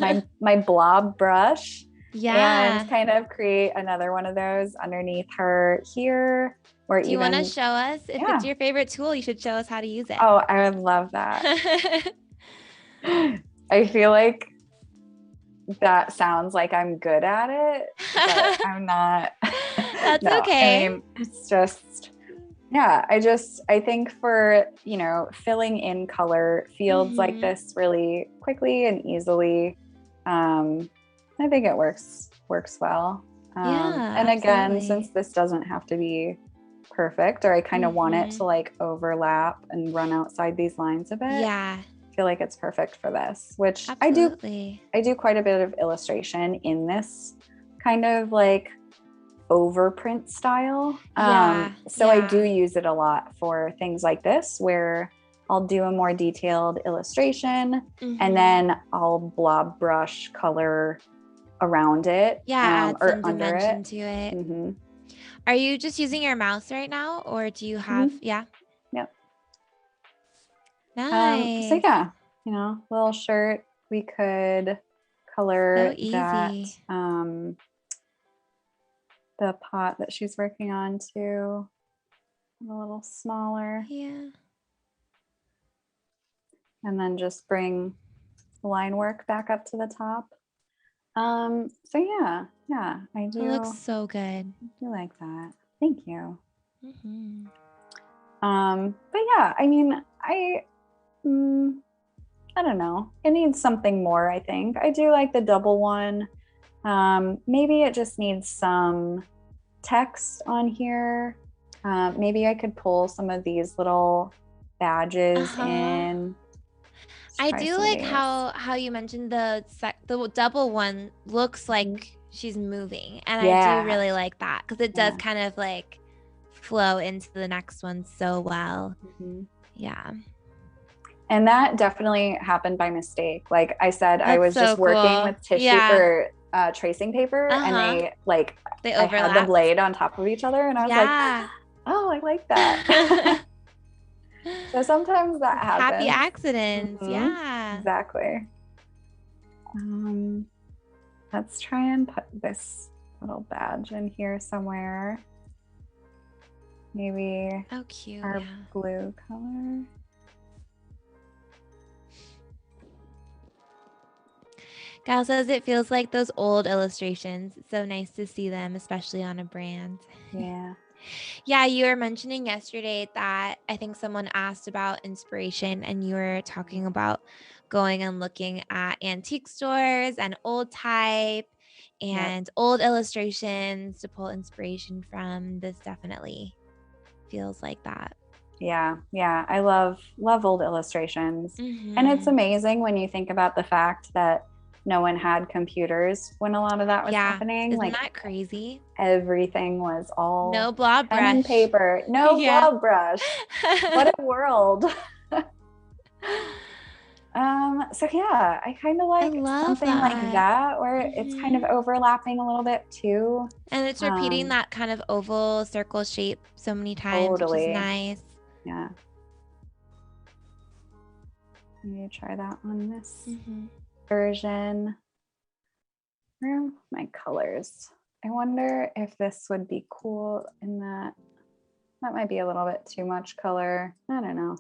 my blob brush and kind of create another one of those underneath her here. Or do you want to show us? If it's your favorite tool, you should show us how to use it. Oh, I would love that. I feel like that sounds like I'm good at it, but I'm not. That's okay. I mean, it's just, yeah, I think for, you know, filling in color fields like this really quickly and easily, I think it works well. And again, since this doesn't have to be perfect, or I kind of want it to like overlap and run outside these lines a bit. Yeah. I feel like it's perfect for this, which Absolutely. I do quite a bit of illustration in this kind of like overprint style. So I do use it a lot for things like this, where I'll do a more detailed illustration and then I'll blob brush color around it. Add or some dimension to it. Are you just using your mouse right now, or do you have, Yep. Nice. So yeah, little shirt, we could color that, the pot that she's working on too, a little smaller. Yeah. And then just bring the line work back up to the top. So yeah, I do. It looks so good. I do like that. Thank you. But yeah, I mean, I don't know. It needs something more, I think. I do like the double one. Maybe it just needs some text on here. Maybe I could pull some of these little badges in. I do like how you mentioned the double one looks like she's moving, and I do really like that because it does kind of like flow into the next one so well. Yeah. And that definitely happened by mistake. Like I said, I was just working with tissue or tracing paper, and they I had the blade on top of each other, and I was like, oh, I like that. So sometimes that happens. Happy accidents. Yeah. Exactly. Let's try and put this little badge in here somewhere. Maybe cute. Our blue color. Gal says it feels like those old illustrations. It's so nice to see them, especially on a brand. Yeah, you were mentioning yesterday that I think someone asked about inspiration, and you were talking about going and looking at antique stores and old type and old illustrations to pull inspiration from. This definitely feels like that. Yeah, I love old illustrations. And it's amazing when you think about the fact that no one had computers when a lot of that was happening. Isn't that crazy? Everything was all no blob brush. Pen and paper. No blob brush. What a world. So yeah, I kind of like something like that, where it's kind of overlapping a little bit too. And it's repeating that kind of oval circle shape so many times, which is nice. Yeah. Maybe try that on this version. Where are my colors? I wonder if this would be cool in that. That might be a little bit too much color. I don't know.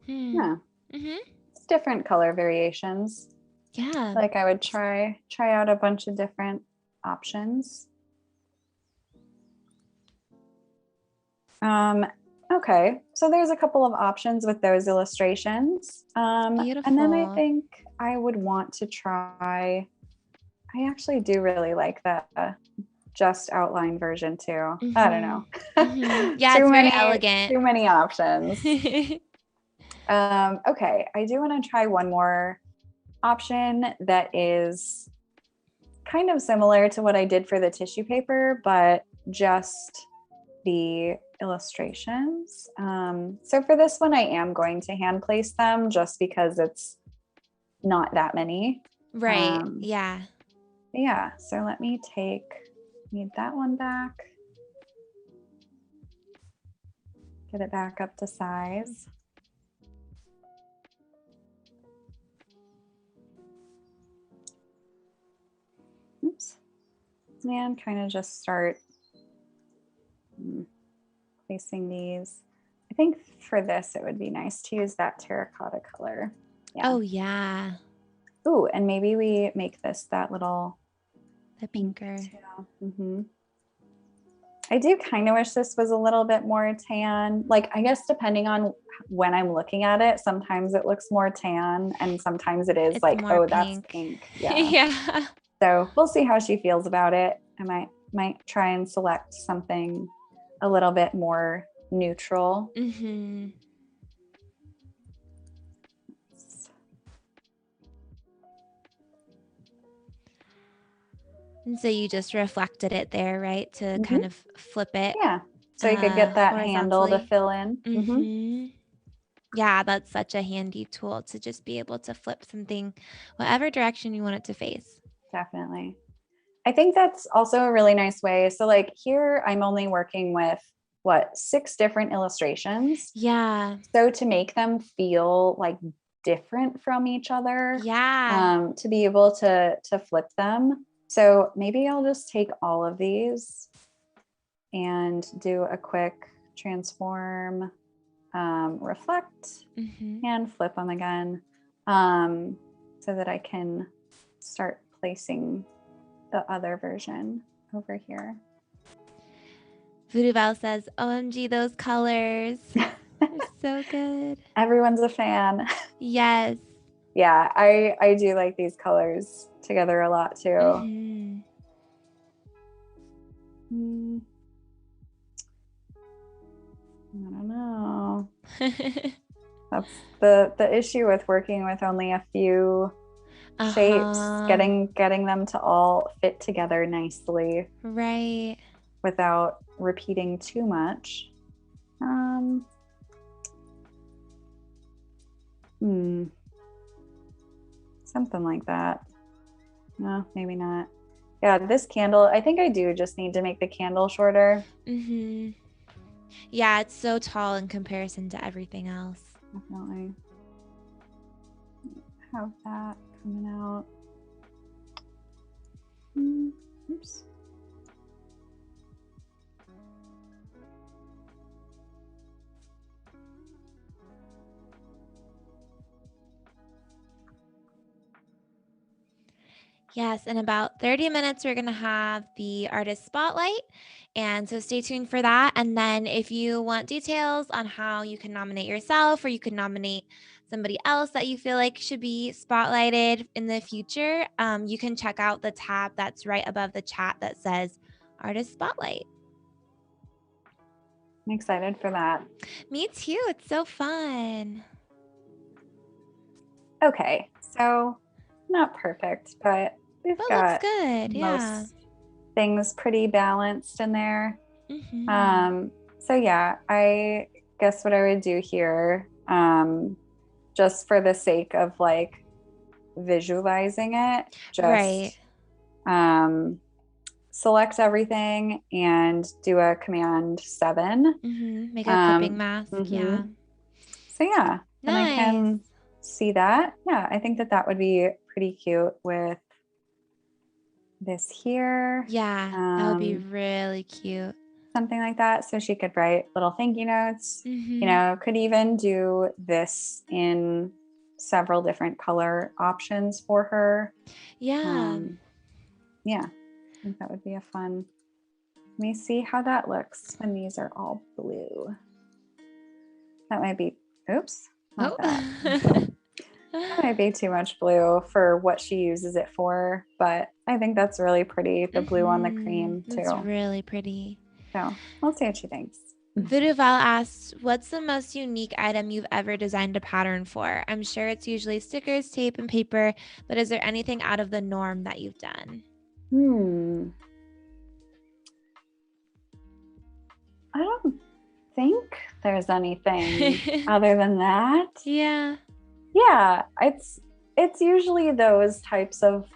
Yeah. It's different color variations. Yeah. Like I would try out a bunch of different options. Okay, so there's a couple of options with those illustrations. Beautiful. And then I think I would want to try, I actually do really like the just outline version too. I don't know. Yeah, it's very elegant. Too many options. Okay, I do want to try one more option that is kind of similar to what I did for the tissue paper, but just the illustrations. So for this one, I am going to hand place them just because it's not that many. Right. Yeah. So let me need that one back. Get it back up to size. Oops. And kind of just start placing these. I think for this, it would be nice to use that terracotta color. Oh, yeah. Ooh, and maybe we make this that little. The pinker. I do kind of wish this was a little bit more tan. Like, I guess depending on when I'm looking at it, sometimes it looks more tan and sometimes it's like, oh, pink. That's pink. Yeah. Yeah. So we'll see how she feels about it. I might try and select something a little bit more neutral. Mm-hmm. And so you just reflected it there, right? To kind of flip it. Yeah. So you could get that handle to horizontally. fill in. Mm-hmm. Yeah, that's such a handy tool to just be able to flip something whatever direction you want it to face. Definitely. I think that's also a really nice way. So like here I'm only working with 6 different illustrations. Yeah. So to make them feel like different from each other, to be able to flip them. So maybe I'll just take all of these and do a quick transform, reflect, and flip them again, so that I can start placing the other version over here. Voodoo Val says, OMG, those colors. They're so good. Everyone's a fan. Yes. Yeah, I do like these colors together a lot too. I don't know. That's the issue with working with only a few shapes, getting them to all fit together nicely. Right. Without repeating too much. Something like that. No, maybe not. Yeah, this candle, I think I do just need to make the candle shorter. Yeah, it's so tall in comparison to everything else. Definitely. Have that coming out. Oops. Yes, in about 30 minutes, we're going to have the artist spotlight. And so stay tuned for that. And then if you want details on how you can nominate yourself or you can nominate somebody else that you feel like should be spotlighted in the future, you can check out the tab that's right above the chat that says Artist Spotlight. I'm excited for that. Me too. It's so fun. Okay, so not perfect, but we've got looks good. most things pretty balanced in there. So yeah, I guess what I would do here, just for the sake of like visualizing it, just select everything and do a Command 7. Make a clipping mask. Yeah. So yeah, then I can see that. Yeah, I think that would be pretty cute with this here. Yeah, that would be really cute. Something like that. So she could write little thank you notes. You know, could even do this in several different color options for her. Yeah, I think that would be a fun. Let me see how that looks when these are all blue. That might be, oops, not that. That might be too much blue for what she uses it for, but I think that's really pretty. The blue on the cream too. It's really pretty. So we'll see what she thinks. Voodoo Val asks, what's the most unique item you've ever designed a pattern for? I'm sure it's usually stickers, tape, and paper, but is there anything out of the norm that you've done? I don't think there's anything other than that. Yeah, it's usually those types of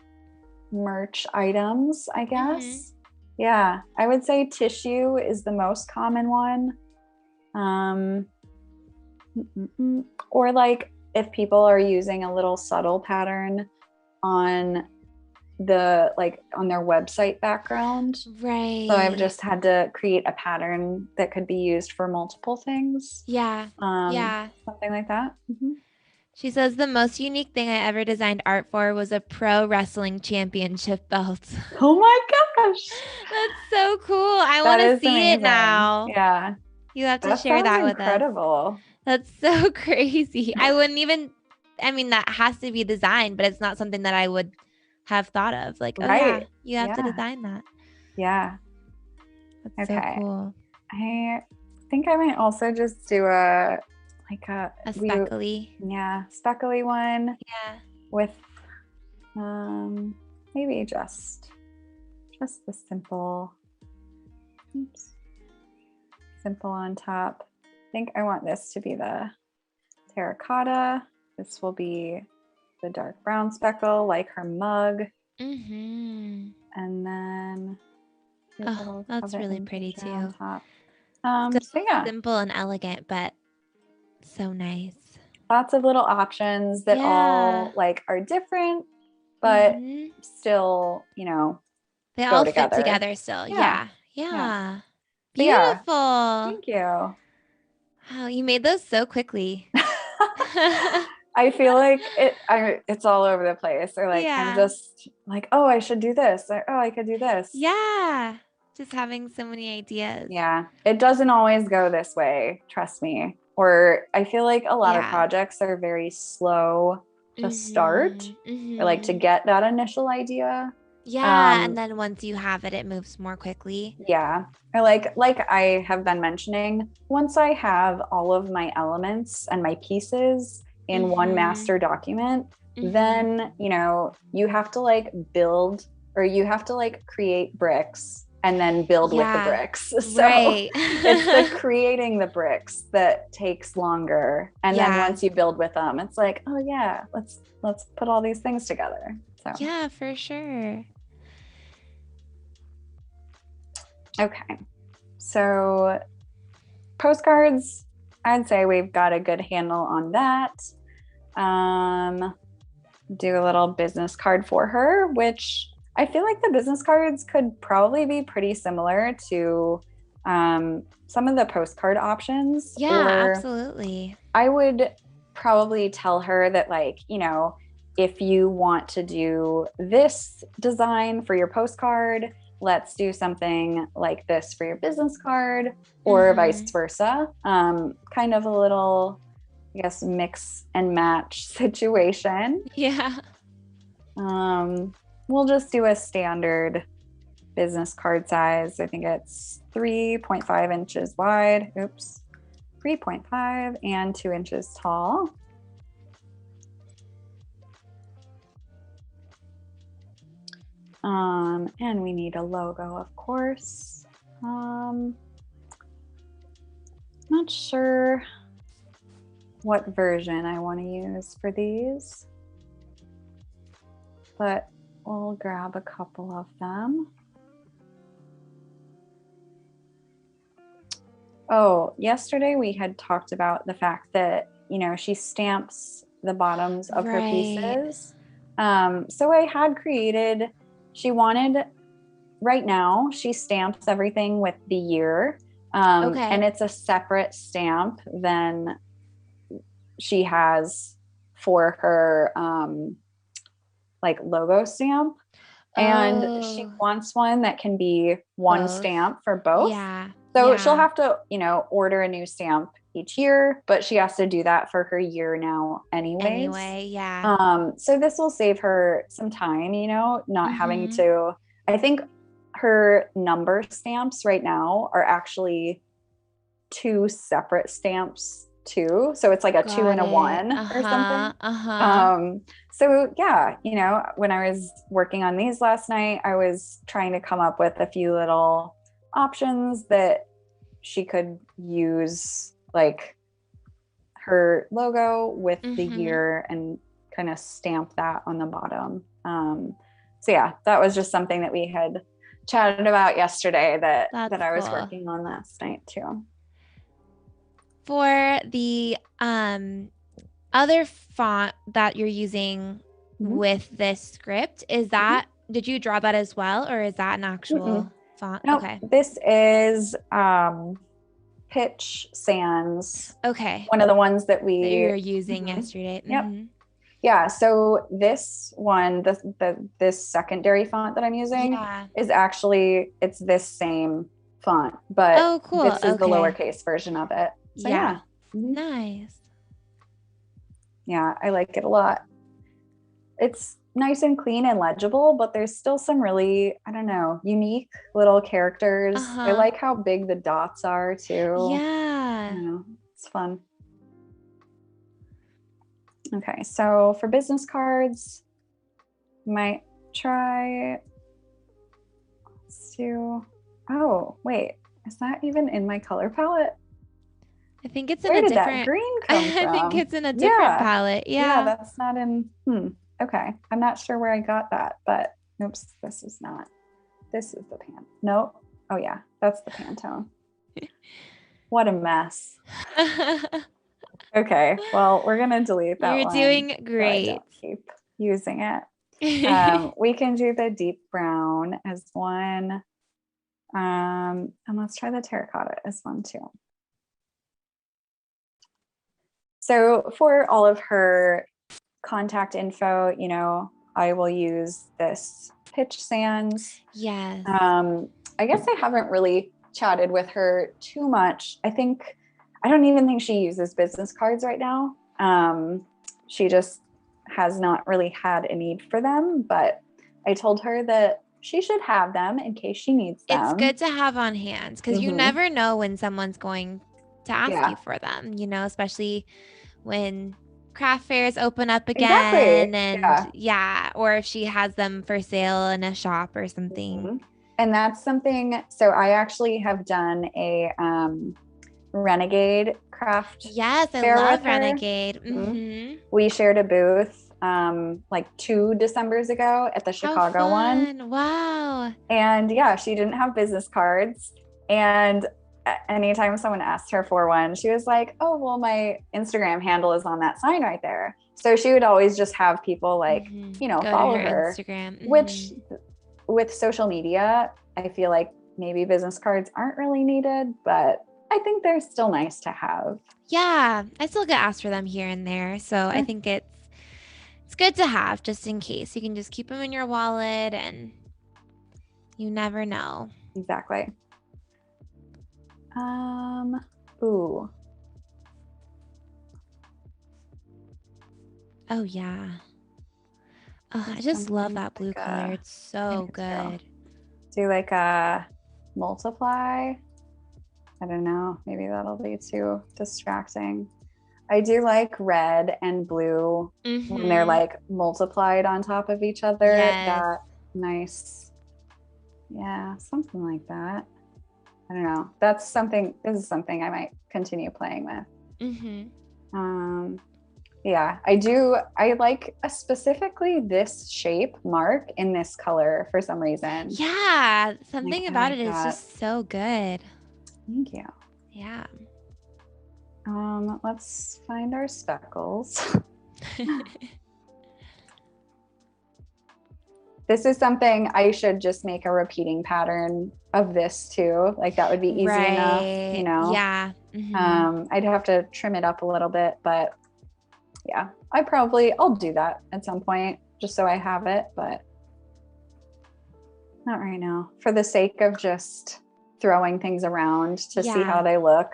merch items, I guess. Yeah, I would say tissue is the most common one. Or like if people are using a little subtle pattern on on their website background. Right. So I've just had to create a pattern that could be used for multiple things. Yeah. Something like that. She says the most unique thing I ever designed art for was a pro wrestling championship belt. Oh my gosh. That's so cool. I want to see it now. Yeah. You have to share that with us. Incredible. That's so crazy. I wouldn't even, that has to be designed, but it's not something that I would have thought of. Like, oh yeah, you have to design that. Yeah. That's so cool. I think I might also just do a speckly. Speckly one. Yeah. With maybe just the simple on top. I think I want this to be the terracotta. This will be the dark brown speckle, like her mug. Mm-hmm. And then that's really pretty too. On top. Simple and elegant, but so nice. Lots of little options that all like are different, but still, they go all together. fit together still. Yeah. Beautiful. Yeah. Thank you. Wow, you made those so quickly. I feel like it's all over the place. Or I'm just like, oh, I should do this. Or, oh, I could do this. Yeah. Just having so many ideas. Yeah. It doesn't always go this way. Trust me. Or I feel like a lot of projects are very slow to start or to get that initial idea. Yeah. And then once you have it, it moves more quickly. Yeah. Or like I have been mentioning, once I have all of my elements and my pieces in one master document, then, you have to build, or you have to create bricks and then build with the bricks. So it's the creating the bricks that takes longer. And then once you build with them, it's like, oh yeah, let's put all these things together. So yeah, for sure. Okay. So postcards, I'd say we've got a good handle on that. Do a little business card for her, which I feel like the business cards could probably be pretty similar to some of the postcard options. Yeah, absolutely. I would probably tell her that, if you want to do this design for your postcard, let's do something like this for your business card, or vice versa. Kind of a little, I guess, mix and match situation. Yeah. We'll just do a standard business card size. I think it's 3.5 inches wide. 3.5 and 2 inches tall. And we need a logo, of course. Not sure what version I want to use for these, but we'll grab a couple of them. Oh, yesterday we had talked about the fact that, she stamps the bottoms of her pieces. So I had created, right now she stamps everything with the year. And it's a separate stamp than she has for her logo stamp. And she wants one that can be one stamp for both. Yeah. So she'll have to, order a new stamp each year, but she has to do that for her year now anyways. Anyway, yeah. So this will save her some time, not having to, I think her number stamps right now are actually 2 separate stamps too. So it's like a 2 and a 1 or something. So yeah, when I was working on these last night, I was trying to come up with a few little options that she could use, like her logo with the year, and kind of stamp that on the bottom. So yeah, that was just something that we had chatted about yesterday that I was working on last night too. For the other font that you're using with this script, is that, did you draw that as well, or is that an actual font? No, this is Pitch Sans. Okay. One of the ones that you were using yesterday. Yep. Yeah. So this one, this secondary font that I'm using is actually, it's this same font, but this is the lowercase version of it. So yeah. Nice. Yeah, I like it a lot. It's nice and clean and legible, but there's still some really, I don't know, unique little characters. I like how big the dots are too. Yeah. I don't know, it's fun. Okay, so for business cards, might try, let's do, oh, wait, is that even in my color palette? I think it's in Where a did that different green come from? I think it's in a different palette. Yeah, that's not in, okay. I'm not sure where I got that, but oops, this is not. This is the pan. Nope. Oh yeah, that's the Pantone. What a mess. Okay, well, we're gonna delete that You're one. doing great. So I don't keep using it. We can do the deep brown as one. And let's try the terracotta as one too. So for all of her contact info, you know, I will use this pitch sand. Yes. I guess I haven't really chatted with her too much. I don't even think she uses business cards right now. She just has not really had a need for them, but I told her that she should have them in case she needs them. It's good to have on hand because you never know when someone's going to ask you for them, you know, especially when craft fairs open up again. And or if she has them for sale in a shop or something. And that's something, so I actually have done a Renegade craft. Yes, I love Renegade. We shared a booth like 2 Decembers ago at the Chicago one. Wow. And yeah, she didn't have business cards. And anytime someone asked her for one, she was like, oh, well, my Instagram handle is on that sign right there. So she would always just have people like, you know, follow her. Instagram. Which with social media, I feel like maybe business cards aren't really needed, but I think they're still nice to have. Yeah, I still get asked for them here and there. So I think it's good to have just in case. You can just keep them in your wallet and you never know. Exactly. Ooh. Oh yeah. Oh, I just love that blue color. It's so good. Do like a multiply. I don't know. Maybe that'll be too distracting. I do like red and blue when they're like multiplied on top of each other. That nice. Yeah, something like that. I don't know. This is something I might continue playing with. Yeah, I like specifically this shape mark in this color for some reason. Yeah, something about it is just so good. Thank you. Yeah. Let's find our speckles. This is something I should just make a repeating pattern of this too. Like that would be easy enough, you know? Yeah. I'd have to trim it up a little bit, but yeah, I'll do that at some point just so I have it, but not right now for the sake of just throwing things around to see how they look.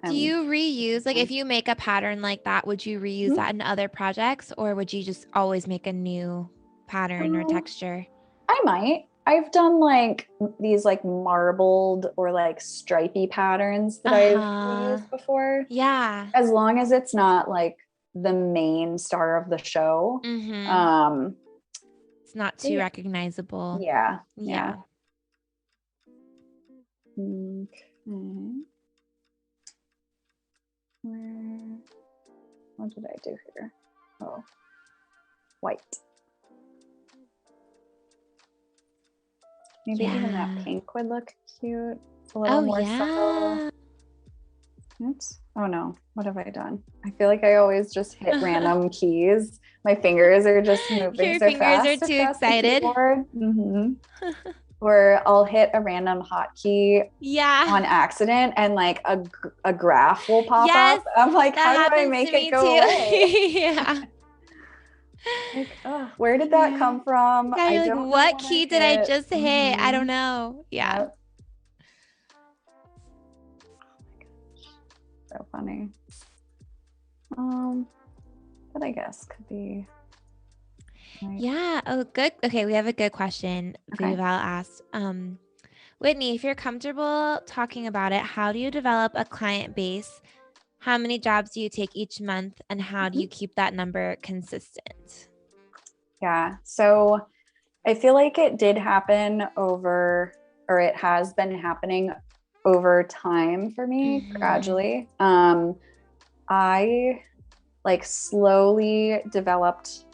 Do you reuse, like if you make a pattern like that, would you reuse that in other projects or would you just always make a new pattern or texture? I might. I've done like these like marbled or like stripy patterns that I've used before. Yeah. As long as it's not like the main star of the show. It's not too recognizable. Yeah. What did I do here? Oh, white. Maybe even that pink would look cute. It's a little more subtle. Oops. Oh no, what have I done? I feel like I always just hit random keys. My fingers are just moving so fast. Your fingers are too excited. Or I'll hit a random hotkey on accident and like a graph will pop up. I'm like, how do I make it go away? Like, oh, where did that come from? Yeah, you're like, what key did I just hit? I don't know. Yeah. Yep. So funny. But I guess could be. Right. Yeah. Oh, good. Okay. We have a good question. Okay. Val asked, Whitney, if you're comfortable talking about it, how do you develop a client base? How many jobs do you take each month? And how do Mhm. you keep that number consistent? Yeah. So I feel like it did happen over, or it has been happening over time for me Mm-hmm. gradually. I like slowly developed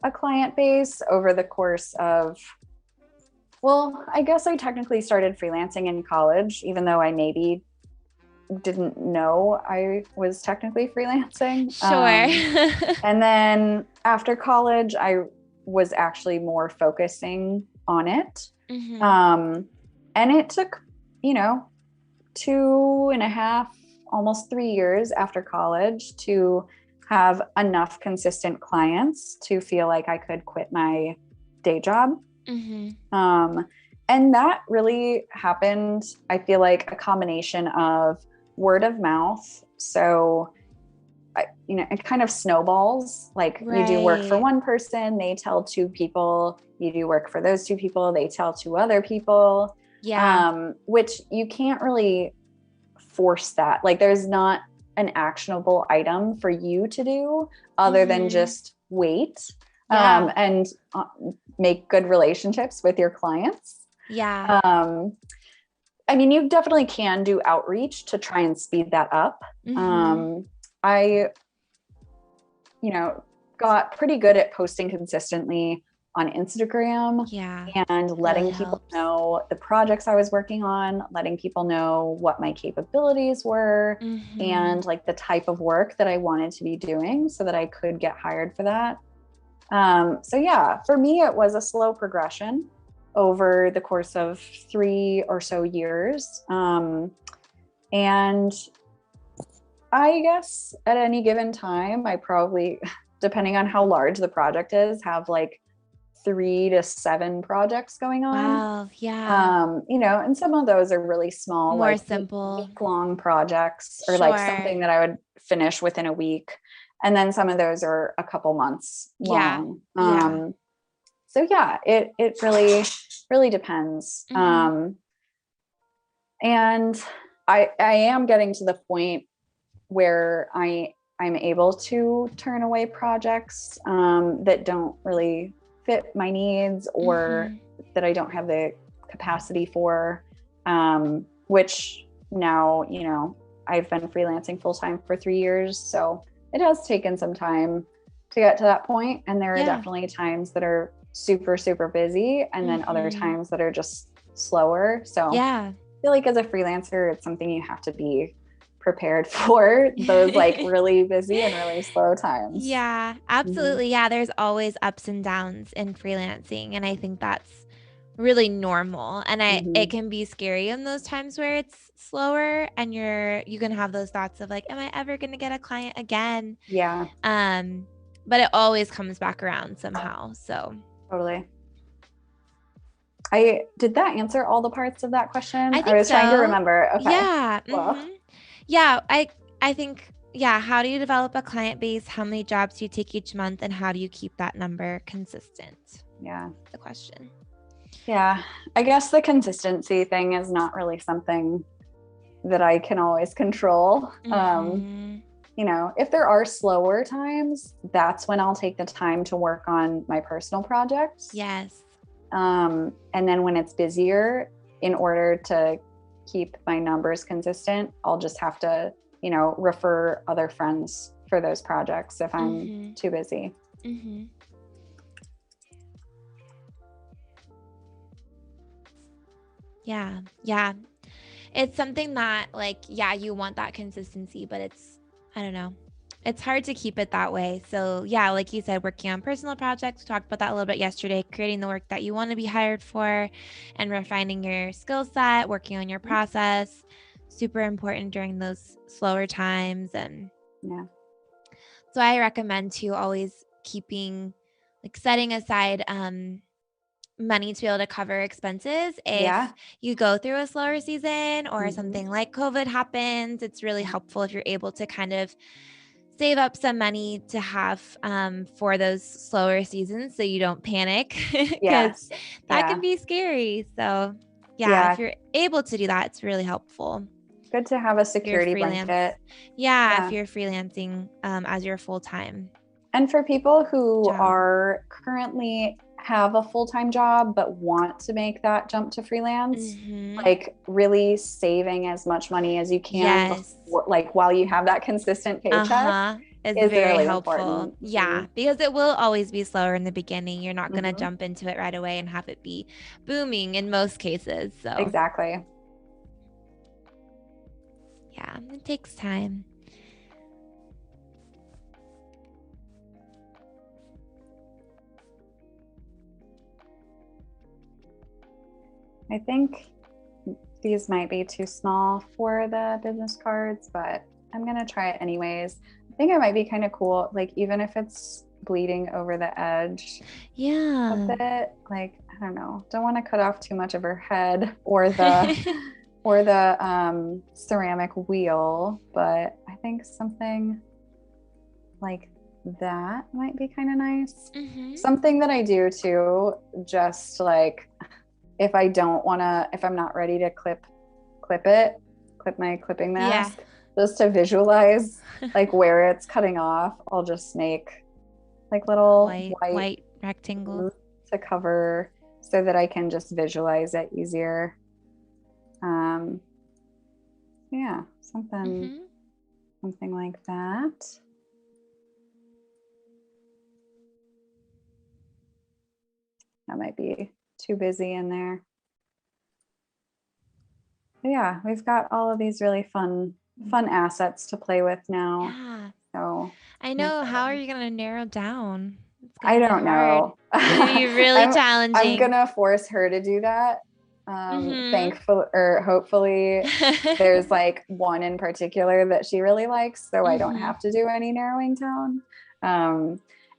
a client base over the course of, well, I guess I technically started freelancing in college, even though I maybe didn't know I was technically freelancing. Sure. And then after college, I was actually more focusing on it. Mm-hmm. Um, and it took, you know, 2.5, almost 3 years after college to have enough consistent clients to feel like I could quit my day job. Mm-hmm. And that really happened, I feel like, a combination of word of mouth. So, it kind of snowballs. Like you do work for Right. one person, they tell two people, you do work for those two people, they tell two other people, Yeah. which you can't really force that. Like there's not an actionable item for you to do other than Mm-hmm. just wait, Yeah. and make good relationships with your clients. Yeah. Um, I mean, you definitely can do outreach to try and speed that up. Mm-hmm. I, you know, got pretty good at posting consistently on Instagram Yeah. and Really letting people helps. know the projects I was working on, letting people know what my capabilities were Mm-hmm. and like the type of work that I wanted to be doing so that I could get hired for that. So yeah, for me, it was a slow progression over the course of 3 or so years. And I guess at any given time, I probably, depending on how large the project is, have like 3 to 7 projects going on. Wow. Yeah. And some of those are really small, More like simple. week long projects or like Sure. something that I would finish within a week. And then some of those are a couple months Yeah. long. Yeah. So yeah, it really depends. Mm-hmm. And I am getting to the point where I'm able to turn away projects that don't really fit my needs or Mm-hmm. that I don't have the capacity for. Which now, I've been freelancing full time for 3 years, so it has taken some time to get to that point. And there are Yeah. definitely times that are super, super busy, and then other Mm-hmm. times that are just slower. So Yeah. I feel like as a freelancer, it's something you have to be prepared for, those like really busy and really slow times. Yeah, Mm-hmm. absolutely. Yeah, there's always ups and downs in freelancing, and I think that's really normal. And it Mm-hmm. can be scary in those times where it's slower and you can have those thoughts of like, am I ever going to get a client again? Yeah, Um, but it always comes back around somehow. So, totally. I did that answer all the parts of that question? I I think was trying to so. remember. Okay. Yeah. Well, Yeah, I think yeah, how do you develop a client base? How many jobs do you take each month and how do you keep that number consistent? yeah. The question. Yeah. I guess the consistency thing is not really something that I can always control. Mhm. If there are slower times, that's when I'll take the time to work on my personal projects. Yes. And then when it's busier, in order to keep my numbers consistent, I'll just have to, refer other friends for those projects if I'm Mhm. too busy. Mhm. Yeah. Yeah. It's something that like yeah, you want that consistency, but it's I don't know. It's hard to keep it that way. So, yeah, like you said, working on personal projects, we talked about that a little bit yesterday, creating the work that you want to be hired for and refining your skill set, working on your process, super important during those slower times. And Yeah. so I recommend to always setting aside money to be able to cover expenses Yeah. if you go through a slower season or Mm-hmm. something like COVID happens. It's really Yeah. helpful if you're able to kind of save up some money to have for those slower seasons so you don't panic because Yes. that can Yeah. be scary. So yeah, if Yeah. you're able to do that, it's really helpful. Good to have a If you're security freelance. blanket. Yeah, if Yeah. you're freelancing as your full-time And for people who job. are currently have a full-time job but want to make that jump to freelance, like really saving as much money as you can Yes. before, like while you have that consistent paycheck It's is very really helpful. important. Yeah, because it will always be slower in the beginning. You're not going to Mm-hmm. jump into it right away and have it be booming in most cases. So Exactly. yeah, it takes time. I think these might be too small for the business cards, but I'm going to try it anyways. I think it might be kind of cool, like even if it's bleeding over the edge a Yeah. bit, like I don't know, don't want to cut off too much of her head or the ceramic wheel, but I think something like that might be kind of nice. Something that I do too, just like if I don't want to, if I'm not ready to clip my clipping mask, just to visualize like where it's cutting off, I'll just make like little white rectangles to cover so that I can just visualize it easier. Yeah, something like that. That might be too busy in there. But yeah, we've got all of these really fun assets to play with now. Yeah. So I know. How are you going to narrow down? It's I going to be don't hard. know. It's going to be really challenging. I'm gonna force her to do that. Thankful or hopefully there's like one in particular that she really likes, so I don't have to do any narrowing down.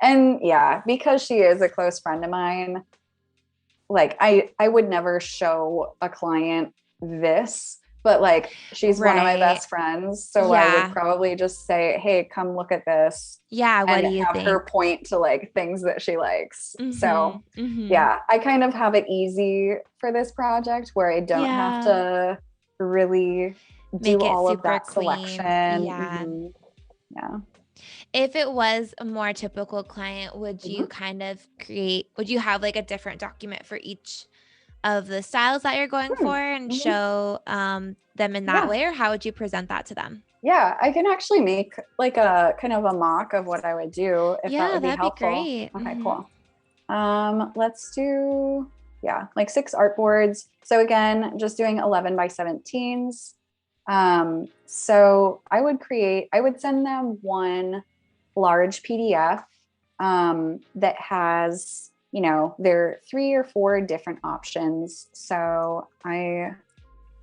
And yeah, because she is a close friend of mine, like I would never show a client this, but like she's one of my best friends, so I would probably just say, hey, come look at this. Yeah, what and do you have think? her point to like things that she likes. So yeah, I kind of have it easy for this project where I don't have to really do all of that selection. Yeah. If it was a more typical client, would you kind of would you have like a different document for each of the styles that you're going for and show them in that way, or how would you present that to them? Yeah, I can actually make like a kind of a mock of what I would do if that would be helpful. Be great. Okay, cool. Let's do, like 6 artboards. So again, just doing 11 by 17s. So I would send them one large PDF that has, there are 3 or 4 different options. So I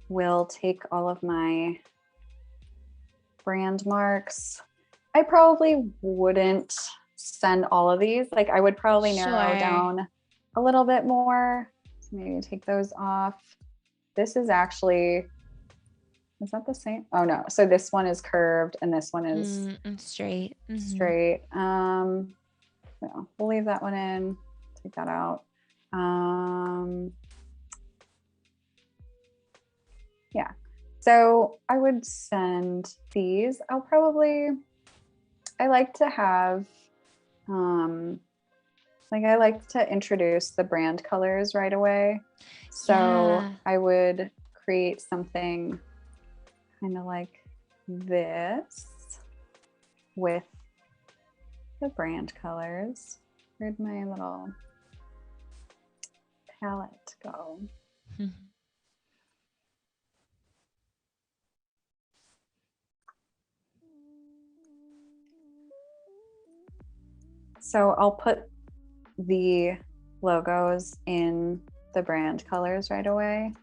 will take all of my brand marks. I probably wouldn't send all of these. Like I would probably narrow down a little bit more. So maybe take those off. This is actually, is that the same? Oh no. So this one is curved and this one is straight. Straight. No, we'll leave that one in. Take that out. Yeah. So I would send these. I like to have, I like to introduce the brand colors right away. So I would create something kind of like this with the brand colors. Where'd my little palette go? So I'll put the logos in the brand colors right away,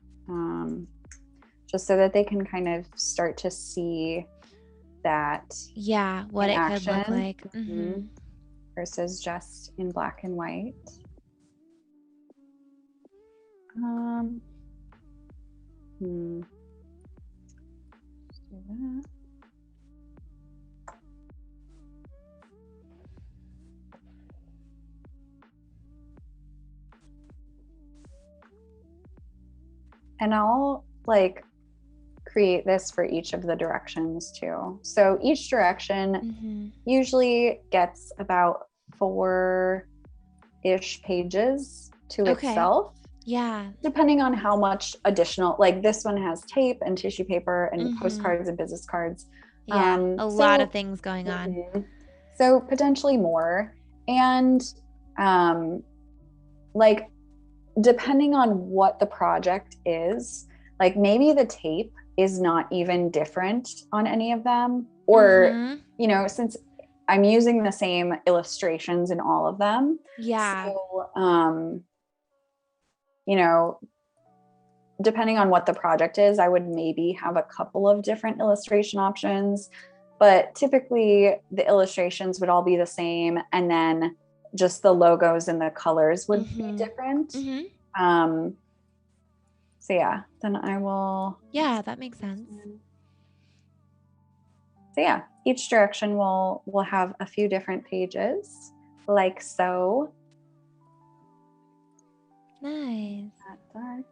just so that they can kind of start to see that what it could look like versus just in black and white. Just do that. And I'll like create this for each of the directions too. So each direction usually gets about 4-ish pages to itself. Yeah. Depending on how much additional, like this one has tape and tissue paper and postcards and business cards. Yeah, a lot of things going on. So potentially more. And like, depending on what the project is, like maybe the tape is not even different on any of them, or, you know, since I'm using the same illustrations in all of them. Yeah. So, you know, depending on what the project is, I would maybe have a couple of different illustration options, but typically the illustrations would all be the same. And then just the logos and the colors would be different. So yeah, then I will. Yeah, that makes sense. So yeah, each direction will have a few different pages, like so. Nice. Not dark.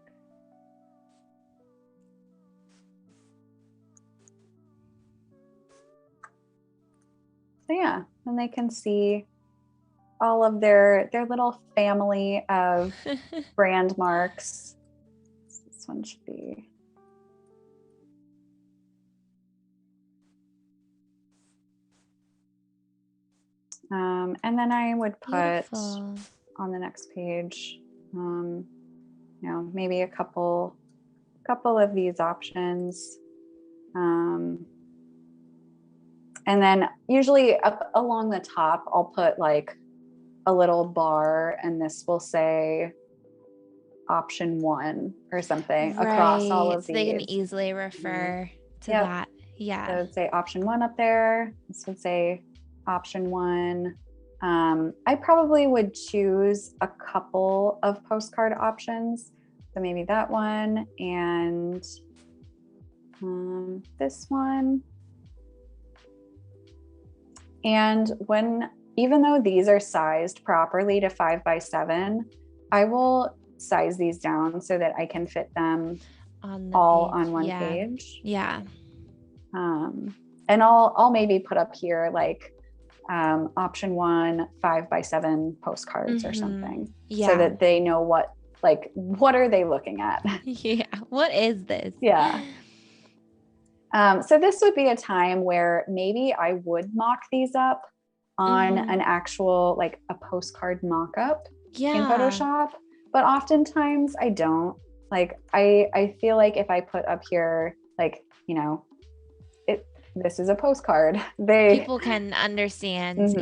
So yeah, and they can see all of their little family of brand marks. This one should be. And then I would put on the next page, you know, maybe a couple of these options. And then usually up along the top, I'll put like a little bar, and this will say option 1 or something across all of these. So they can easily refer to that. Yeah. So it would say option 1 up there. This would say option 1. I probably would choose a couple of postcard options. So maybe that one and this one. And even though these are sized properly to 5x7, I will size these down so that I can fit them all on one page. Yeah. And I'll maybe put up here like option 1 5x7 postcards or something, so that they know what are they looking at. What is this? So this would be a time where maybe I would mock these up on an actual, like a postcard mock-up in Photoshop, but oftentimes I don't. Like I feel like if I put up here, like, you know, this is a postcard, people can understand. It's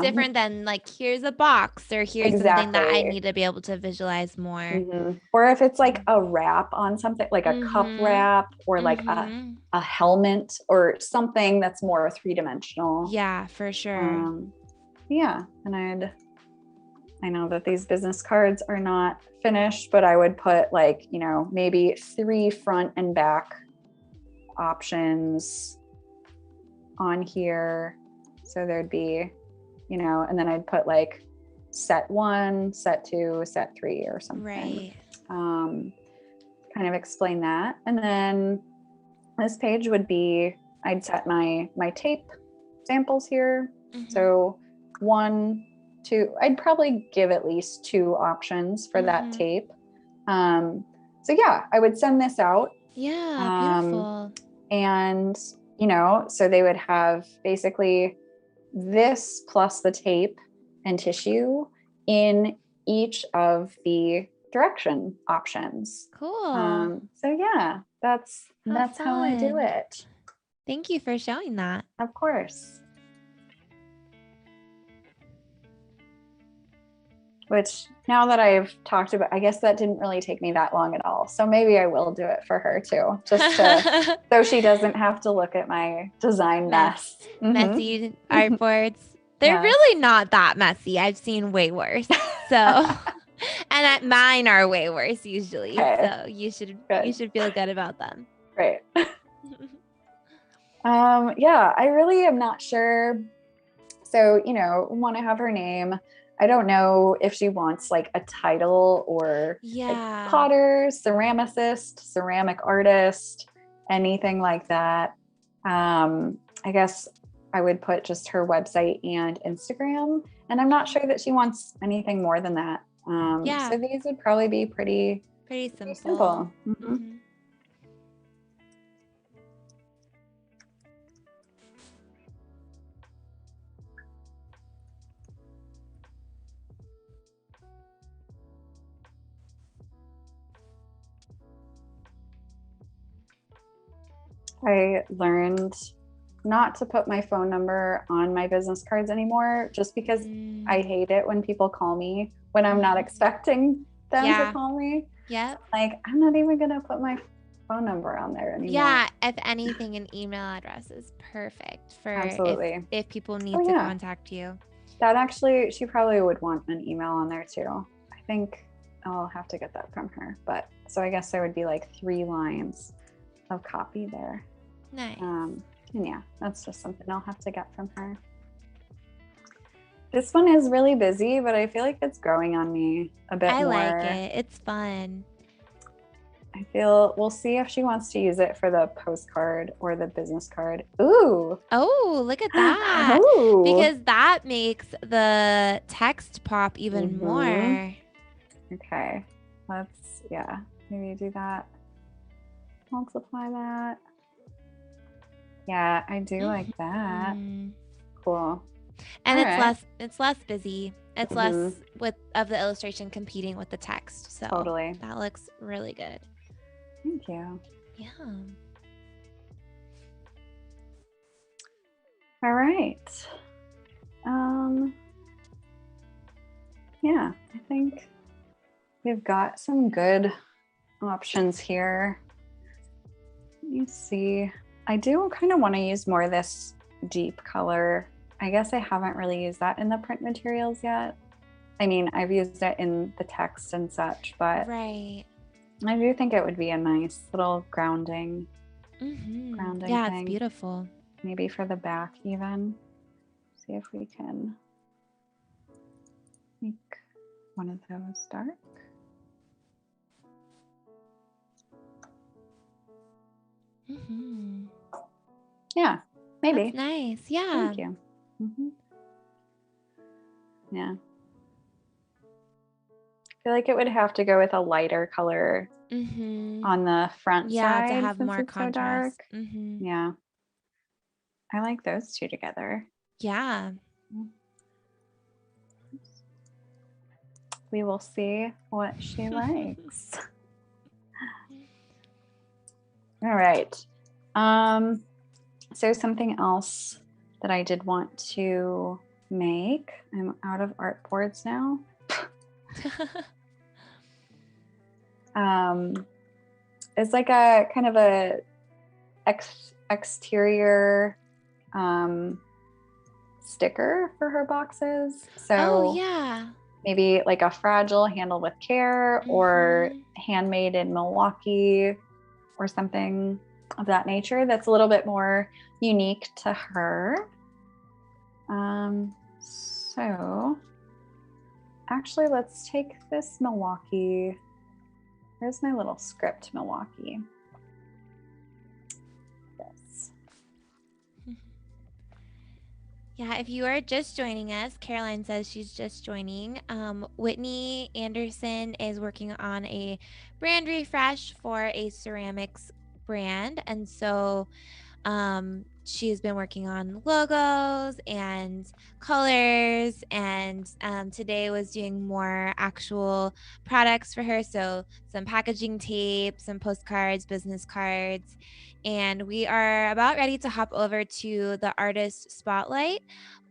different than like, here's a box, or here's something that I need to be able to visualize more. Or if it's like a wrap on something, like a cup wrap, or like a helmet or something that's more three-dimensional. Yeah, for sure. And I know that these business cards are not finished, but I would put like, you know, maybe 3 front and back options on here. So there'd be, you know, and then I'd put like set 1, set 2, set 3 or something. Kind of explain that. And then this page would be, I'd set my tape samples here. So 1, 2, I'd probably give at least 2 options for that tape. So yeah, I would send this out. Beautiful. And, you know, so they would have basically this plus the tape and tissue in each of the direction options. Cool. So yeah, that's how I do it. Thank you for showing that. Of course. Which, now that I've talked about, I guess that didn't really take me that long at all. So maybe I will do it for her too, just to, so she doesn't have to look at my design mess. Messy artboards. They're really not that messy. I've seen way worse. So, and mine are way worse usually. So you should feel good about them. Great. Yeah, I really am not sure. So, you know, want to have her name. I don't know if she wants like a title or like Yeah. potter, ceramicist, ceramic artist, anything like that. I guess I would put just her website and Instagram. And I'm not sure that she wants anything more than that. Yeah. So these would probably be pretty simple. Mm-hmm. Mm-hmm. I learned not to put my phone number on my business cards anymore, just because I hate it when people call me when I'm not expecting them to call me. Yep. Like, I'm not even going to put my phone number on there anymore. Yeah. If anything, an email address is perfect for Absolutely. if people need to contact you. That actually, she probably would want an email on there too. I think I'll have to get that from her. But so I guess there would be like 3 lines of copy there. Nice. And yeah, that's just something I'll have to get from her. This one is really busy, but I feel like it's growing on me a bit more. I like it. It's fun. I feel we'll see if she wants to use it for the postcard or the business card. Ooh. Oh, look at that. Ooh. Because that makes the text pop even more. Okay. Let's, maybe do that. Multiply that. Yeah, I do like that. Cool. And it's less busy. It's less of the illustration competing with the text. So totally. That looks really good. Thank you. Yeah. All right. Yeah, I think we've got some good options here. Let me see. I do kind of want to use more of this deep color. I guess I haven't really used that in the print materials yet. I mean, I've used it in the text and such, but right. I do think it would be a nice little grounding thing. Yeah, it's beautiful. Maybe for the back even. See if we can make one of those dark. Yeah, maybe. That's nice. Yeah. Thank you. Yeah. I feel like it would have to go with a lighter color on the front side to have since more it's contrast. so dark. Yeah. I like those two together. Yeah. We will see what she likes. All right. So something else that I did want to make. I'm out of art boards now. It's like a kind of a exterior sticker for her boxes. So maybe like a fragile, handled with care, or handmade in Milwaukee, or something of that nature that's a little bit more unique to her. So actually, let's take this Milwaukee. Here's my little script, Milwaukee. This. Yeah, if you are just joining us, Caroline says she's just joining. Whitney Anderson is working on a brand refresh for a ceramics brand. And so she's been working on logos and colors, and today was doing more actual products for her. So some packaging tape, some postcards, business cards, and we are about ready to hop over to the artist spotlight.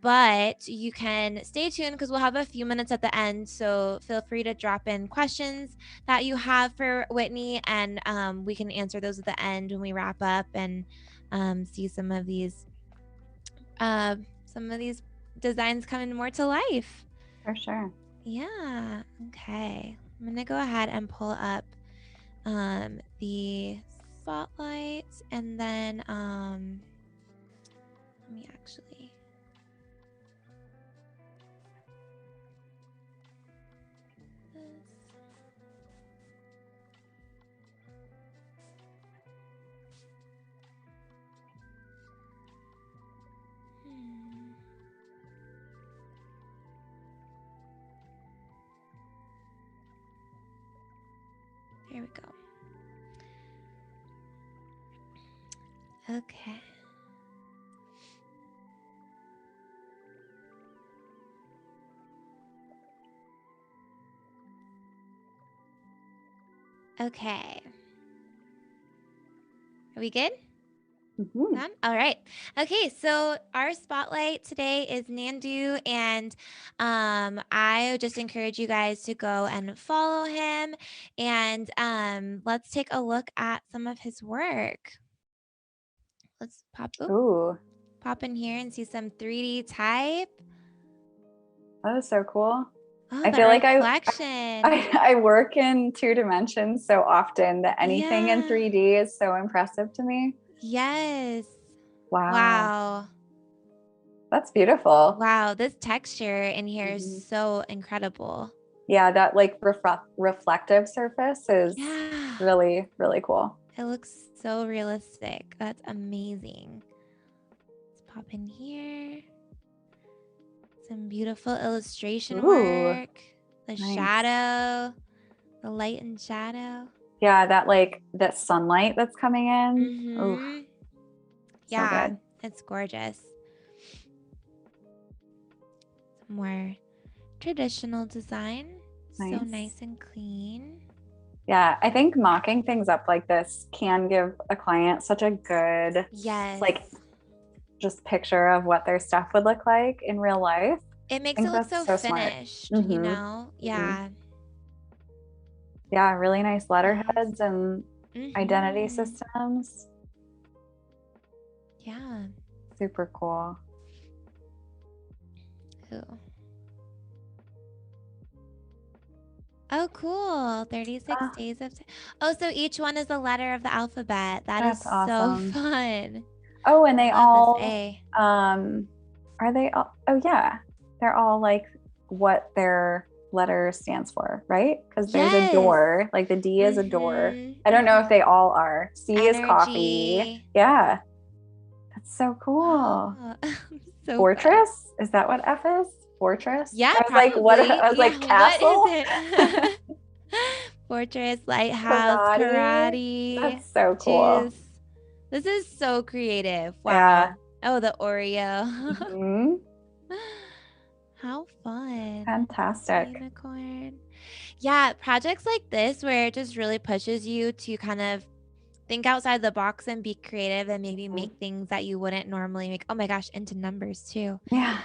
But you can stay tuned because we'll have a few minutes at the end. So feel free to drop in questions that you have for Whitney, and we can answer those at the end when we wrap up and see some of these designs coming more to life. For sure. Yeah. Okay. I'm gonna go ahead and pull up the spotlight, and then let me actually. Okay. Okay. Are we good? Done? All right. Okay, so our spotlight today is Nandu, and I would just encourage you guys to go and follow him, and let's take a look at some of his work. Let's pop in here and see some 3D type. That is so cool. Oh, I the feel like reflection. I work in 2 dimensions so often that anything in Yeah. 3D is so impressive to me. Yes. Wow. Wow. That's beautiful. Wow, this texture in here is so incredible. Yeah, that like reflective surface is really, really cool. It looks so realistic. That's amazing. Let's pop in here. Some beautiful illustration work. The shadow, the light and shadow. Yeah, that sunlight that's coming in. Mm-hmm. Yeah, so it's gorgeous. Some more traditional design. So nice and clean. Yeah, I think mocking things up like this can give a client such a good, like, just picture of what their stuff would look like in real life. It makes it look so finished, you know? Yeah. Yeah, really nice letterheads and identity systems. Yeah. Super cool. Ooh. Oh, cool. 36 days of... Oh, so each one is a letter of the alphabet. That's awesome. So fun. Oh, and they all... are they all... Oh, yeah. They're all like what their letter stands for, right? Because there's a door. Like the D is a door. I don't know if they all are. C is coffee. Yeah. That's so cool. So Fortress? Fun. Is that what F is? Fortress? Yeah, I was like, what? I was like, castle? What is it? Fortress, lighthouse, karate. That's so cool. Juice. This is so creative. Wow. Yeah. Oh, the Oreo. How fun. Fantastic. Unicorn. Yeah, projects like this where it just really pushes you to kind of think outside the box and be creative and maybe make things that you wouldn't normally make. Oh my gosh, into numbers too. Yeah.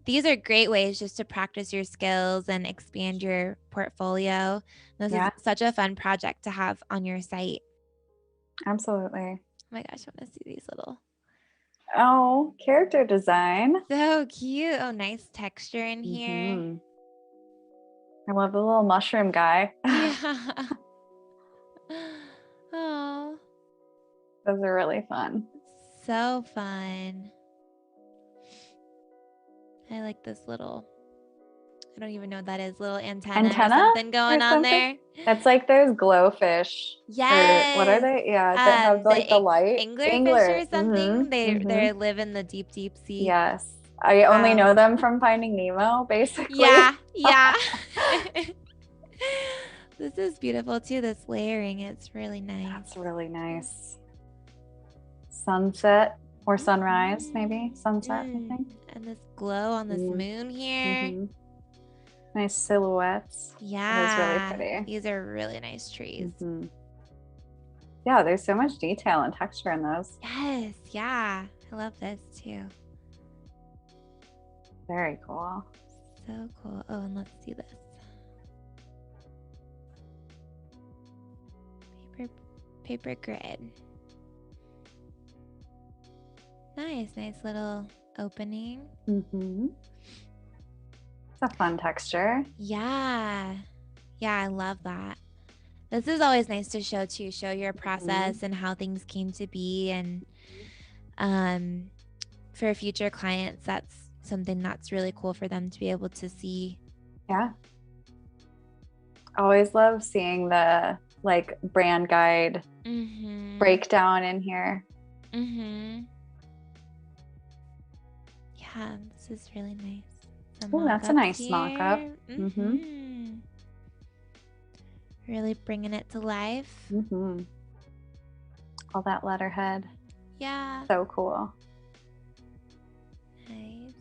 These are great ways just to practice your skills and expand your portfolio. This is such a fun project to have on your site. Absolutely. Oh my gosh, I want to see these little... Oh, character design. So cute. Oh, nice texture in here. I love the little mushroom guy. Yeah. Oh. Those are really fun. So fun. I like this little... I don't even know what that is. Little antenna or something going on there. That's like those glowfish. Yes. Or what are they? Yeah, that have like the light. Anglerfish or something. They live in the deep, deep sea. Yes. I only know them from Finding Nemo, basically. Yeah. Yeah. This is beautiful too. This layering. It's really nice. That's really nice. Sunset or sunrise, maybe. Sunset, I think. And this glow on this moon here. Nice silhouettes. Yeah. It's really pretty. These are really nice trees. Yeah, there's so much detail and texture in those. Yes. Yeah. I love this too. Very cool. So cool. Oh, and let's see this. Paper grid. Nice little opening. It's a fun texture. Yeah. Yeah, I love that. This is always nice to show too. Show your process and how things came to be, and for future clients, that's something that's really cool for them to be able to see. Yeah. Always love seeing the like brand guide breakdown in here. Yeah, this is really nice. Oh, that's a nice mock-up. Really bringing it to life. All that letterhead. Yeah. So cool. Nice.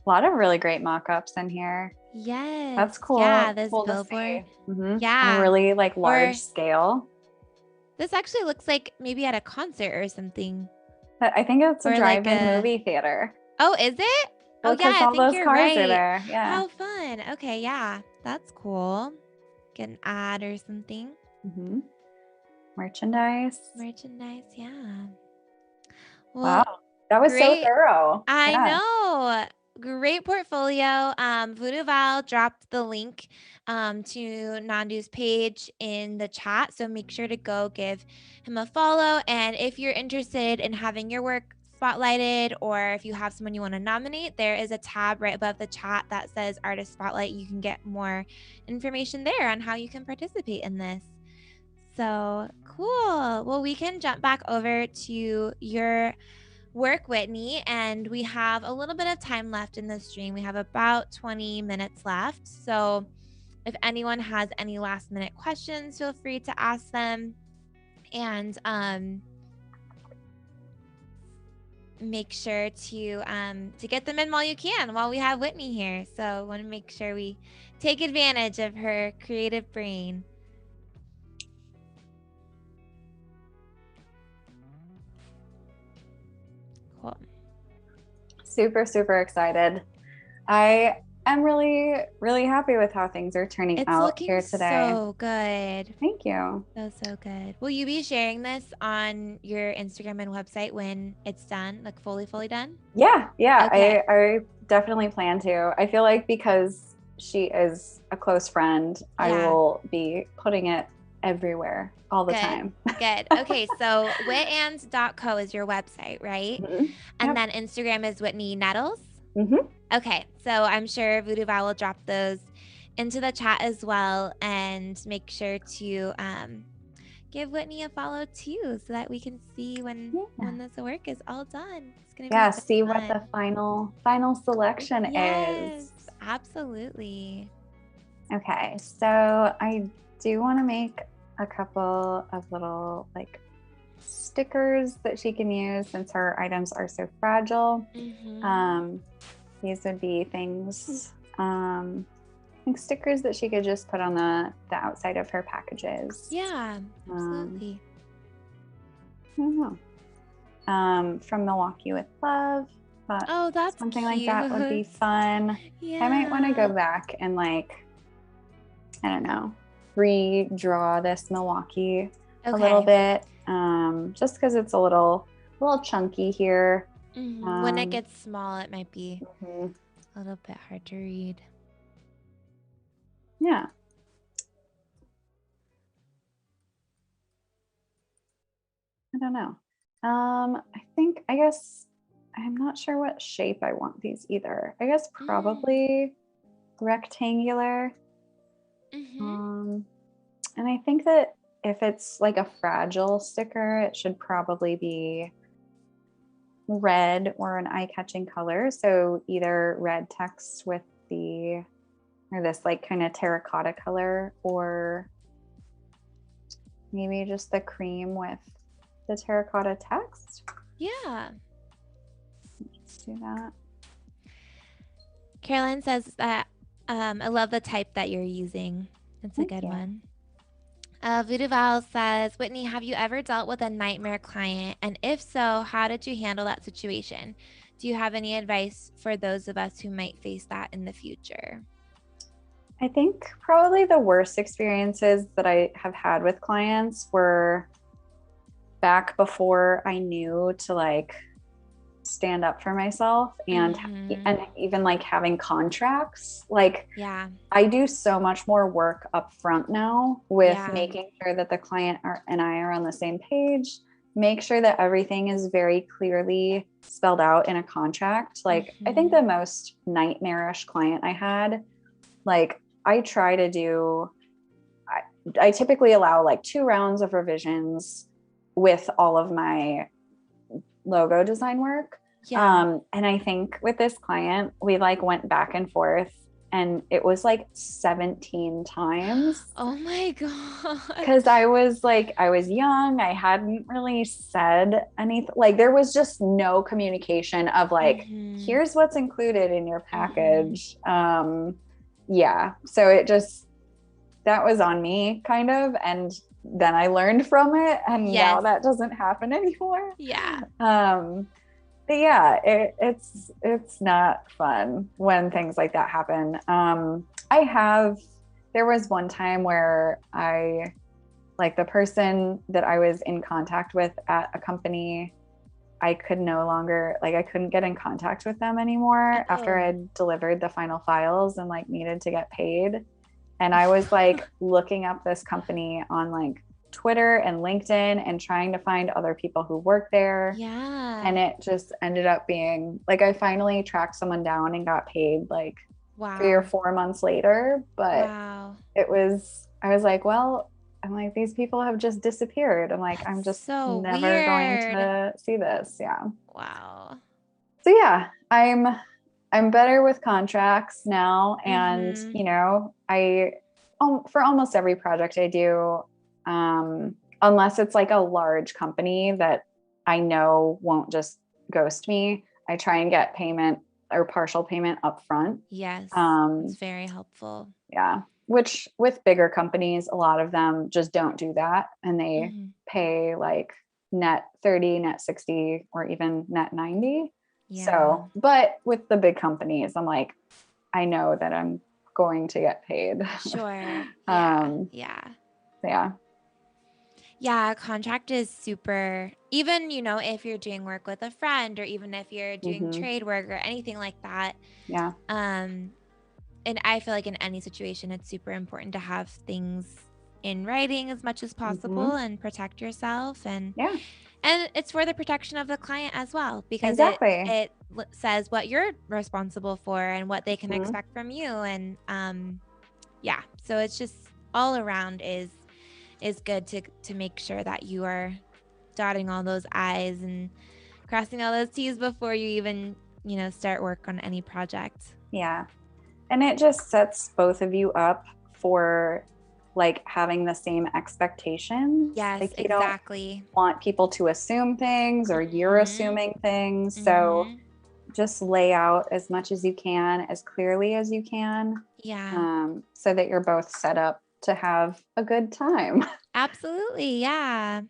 A lot of really great mock-ups in here. Yes. That's cool. Yeah, this Cool to billboard. see. On Yeah. a really like large Or scale. this actually looks like maybe at a concert or something. But I think it's a Or like drive-in a movie theater. Oh, is it? Well, Oh yeah, because I all think those you're cars are right. there. Yeah. How fun. Okay, yeah. That's cool. Get an ad or something. Merchandise. Merchandise, yeah. Wow. Well, That was so great. thorough. I Yeah. know. Great portfolio. Voodoo Val dropped the link to Nandu's page in the chat. So make sure to go give him a follow. And if you're interested in having your work spotlighted, or if you have someone you want to nominate, there is a tab right above the chat that says Artist Spotlight. You can get more information there on how you can participate in this. So cool. Well, we can jump back over to your work, Whitney, and we have a little bit of time left in the stream. We have about 20 minutes left. So if anyone has any last minute questions, feel free to ask them, and make sure to get them in while you can, while we have Whitney here. So want to make sure we take advantage of her creative brain. Cool. Super, super excited. I am really, really happy with how things are turning out here today. So good. Thank you. So good. Will you be sharing this on your Instagram and website when it's done, like fully done? Yeah. Okay. I definitely plan to. I feel like because she is a close friend, I will be putting it everywhere all the time. Good. Okay, so whitand.co is your website, right? And then Instagram is Whitney Nettles. Okay, so I'm sure Voodoo Val will drop those into the chat as well, and make sure to give Whitney a follow too, so that we can see when this work is all done. It's gonna be see what the final selection is. Absolutely. Okay, so I do want to make a couple of little like stickers that she can use since her items are so fragile. These would be things, like stickers that she could just put on the outside of her packages. Yeah, absolutely. I don't know. From Milwaukee with Love. But that's something cute. like that would be fun. I might want to go back and like, I don't know, redraw this Milwaukee a little bit, just because it's a little chunky here. When it gets small, it might be a little bit hard to read. Yeah. I don't know. I guess I'm not sure what shape I want these either. I guess probably rectangular. And I think that if it's like a fragile sticker, it should probably be red or an eye-catching color. So either red text with this like kind of terracotta color, or maybe just the cream with the terracotta text. Yeah. Let's do that. Caroline says that I love the type that you're using. It's a good one. Voodoo Val says, Whitney, have you ever dealt with a nightmare client? And if so, how did you handle that situation? Do you have any advice for those of us who might face that in the future? I think probably the worst experiences that I have had with clients were back before I knew to like stand up for myself and even like having contracts. Like, I do so much more work up front now with making sure that the client and I are on the same page, make sure that everything is very clearly spelled out in a contract. Like, I think the most nightmarish client I had, like, I typically allow like 2 rounds of revisions with all of my logo design work. And I think with this client, we like went back and forth and it was like 17 times. Oh my God. Because I was young. I hadn't really said anything. Like, there was just no communication of like, here's what's included in your package. Yeah. So that was on me kind of. And then I learned from it. And now that doesn't happen anymore. Yeah. But yeah, it's not fun when things like that happen. There was one time where the person that I was in contact with at a company, I couldn't get in contact with them anymore after I had delivered the final files and like needed to get paid. And I was like looking up this company on like Twitter and LinkedIn and trying to find other people who work there. Yeah. And it just ended up being like, I finally tracked someone down and got paid like 3 or 4 months later. But I was like, well, I'm like, these people have just disappeared. I'm like, I'm just never going to see this. Yeah. Wow. So yeah, I'm better with contracts now. And, you know, for almost every project I do, unless it's like a large company that I know won't just ghost me, I try and get payment or partial payment up front. Yes. It's very helpful. Yeah. Which with bigger companies, a lot of them just don't do that. And they pay like net 30, net 60, or even net 90. Yeah. So, but with the big companies, I'm like, I know that I'm going to get paid. Sure. Yeah. Yeah. Yeah, contract is super, even, you know, if you're doing work with a friend or even if you're doing trade work or anything like that. Yeah. And I feel like in any situation, it's super important to have things in writing as much as possible and protect yourself. And it's for the protection of the client as well, because it says what you're responsible for and what they can expect from you. And so it's just all around is good to make sure that you are dotting all those I's and crossing all those T's before you even, you know, start work on any project. Yeah. And it just sets both of you up for like having the same expectations. Yes, like, you exactly. Don't want people to assume things or you're assuming things. So just lay out as much as you can, as clearly as you can. Yeah. So that you're both set up to have a good time. Absolutely. Yeah.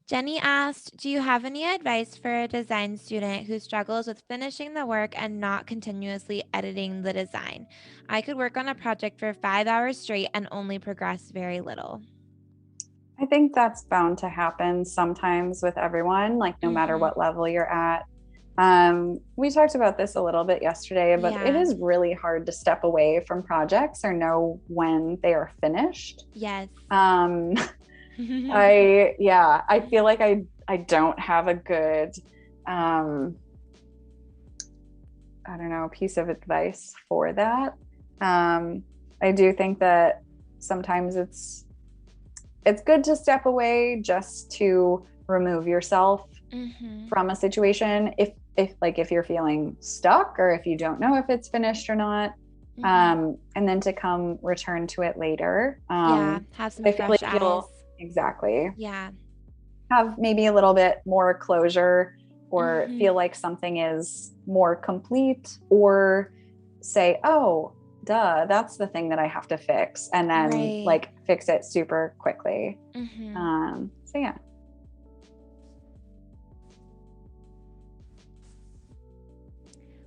Jenny asked, do you have any advice for a design student who struggles with finishing the work and not continuously editing the design? I could work on a project for 5 hours straight and only progress very little. I think that's bound to happen sometimes with everyone, like no matter what level you're at. We talked about this a little bit yesterday, but it is really hard to step away from projects or know when they are finished. Yes. I feel like I don't have a good, I don't know, piece of advice for that. I do think that sometimes it's good to step away just to remove yourself from a situation. If you're feeling stuck or if you don't know if it's finished or not, and then to return to it later. Have some fresh eyes. Exactly. Yeah. Have maybe a little bit more closure or feel like something is more complete, or say, oh, duh, that's the thing that I have to fix. And then like fix it super quickly. So yeah.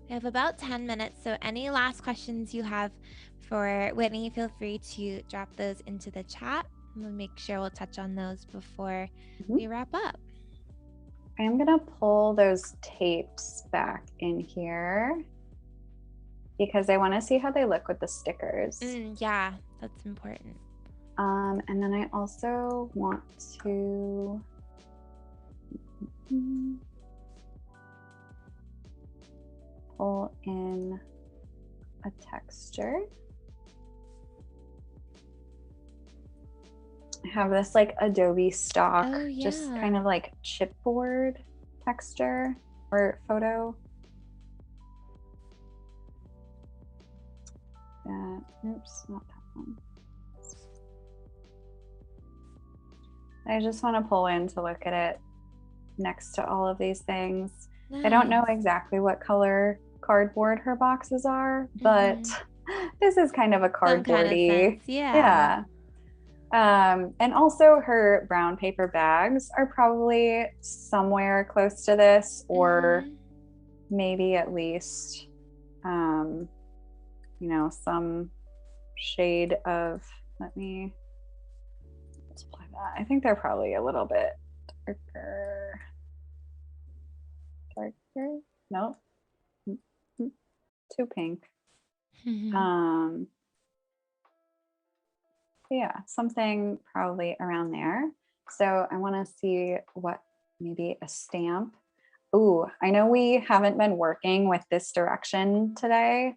We have about 10 minutes. So any last questions you have for Whitney, feel free to drop those into the chat. We'll make sure we'll touch on those before we wrap up. I'm going to pull those tapes back in here because I want to see how they look with the stickers. Yeah, that's important. And then I also want to pull in a texture. I have this like Adobe stock, just kind of like chipboard texture or photo. Oops, not that one. I just want to pull in to look at it next to all of these things. Nice. I don't know exactly what color cardboard her boxes are, but this is kind of a cardboardy. Yeah. And also her brown paper bags are probably somewhere close to this, or maybe at least, some shade of, let me multiply that. I think they're probably a little bit darker. Nope. Too pink. Yeah, something probably around there. So I want to see what, maybe a stamp. Ooh, I know we haven't been working with this direction today,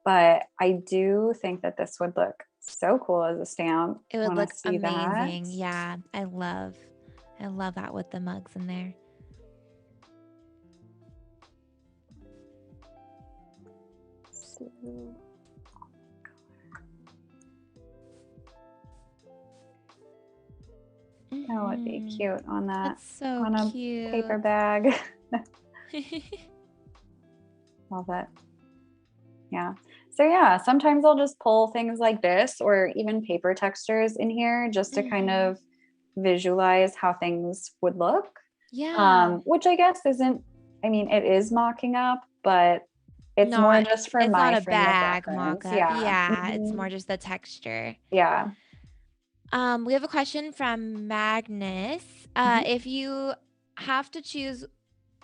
but I do think that this would look so cool as a stamp. It would look amazing. That. Yeah, I love that with the mugs in there. That would be cute on that. That's so on a cute. Paper bag. Love it. Yeah. So yeah, sometimes I'll just pull things like this or even paper textures in here just to kind of visualize how things would look. Yeah. Which I guess isn't, I mean, it is mocking up, but it's more just for my not a frame bag of reference. mock-up. Yeah, it's more just the texture. Yeah. We have a question from Magnus. If you have to choose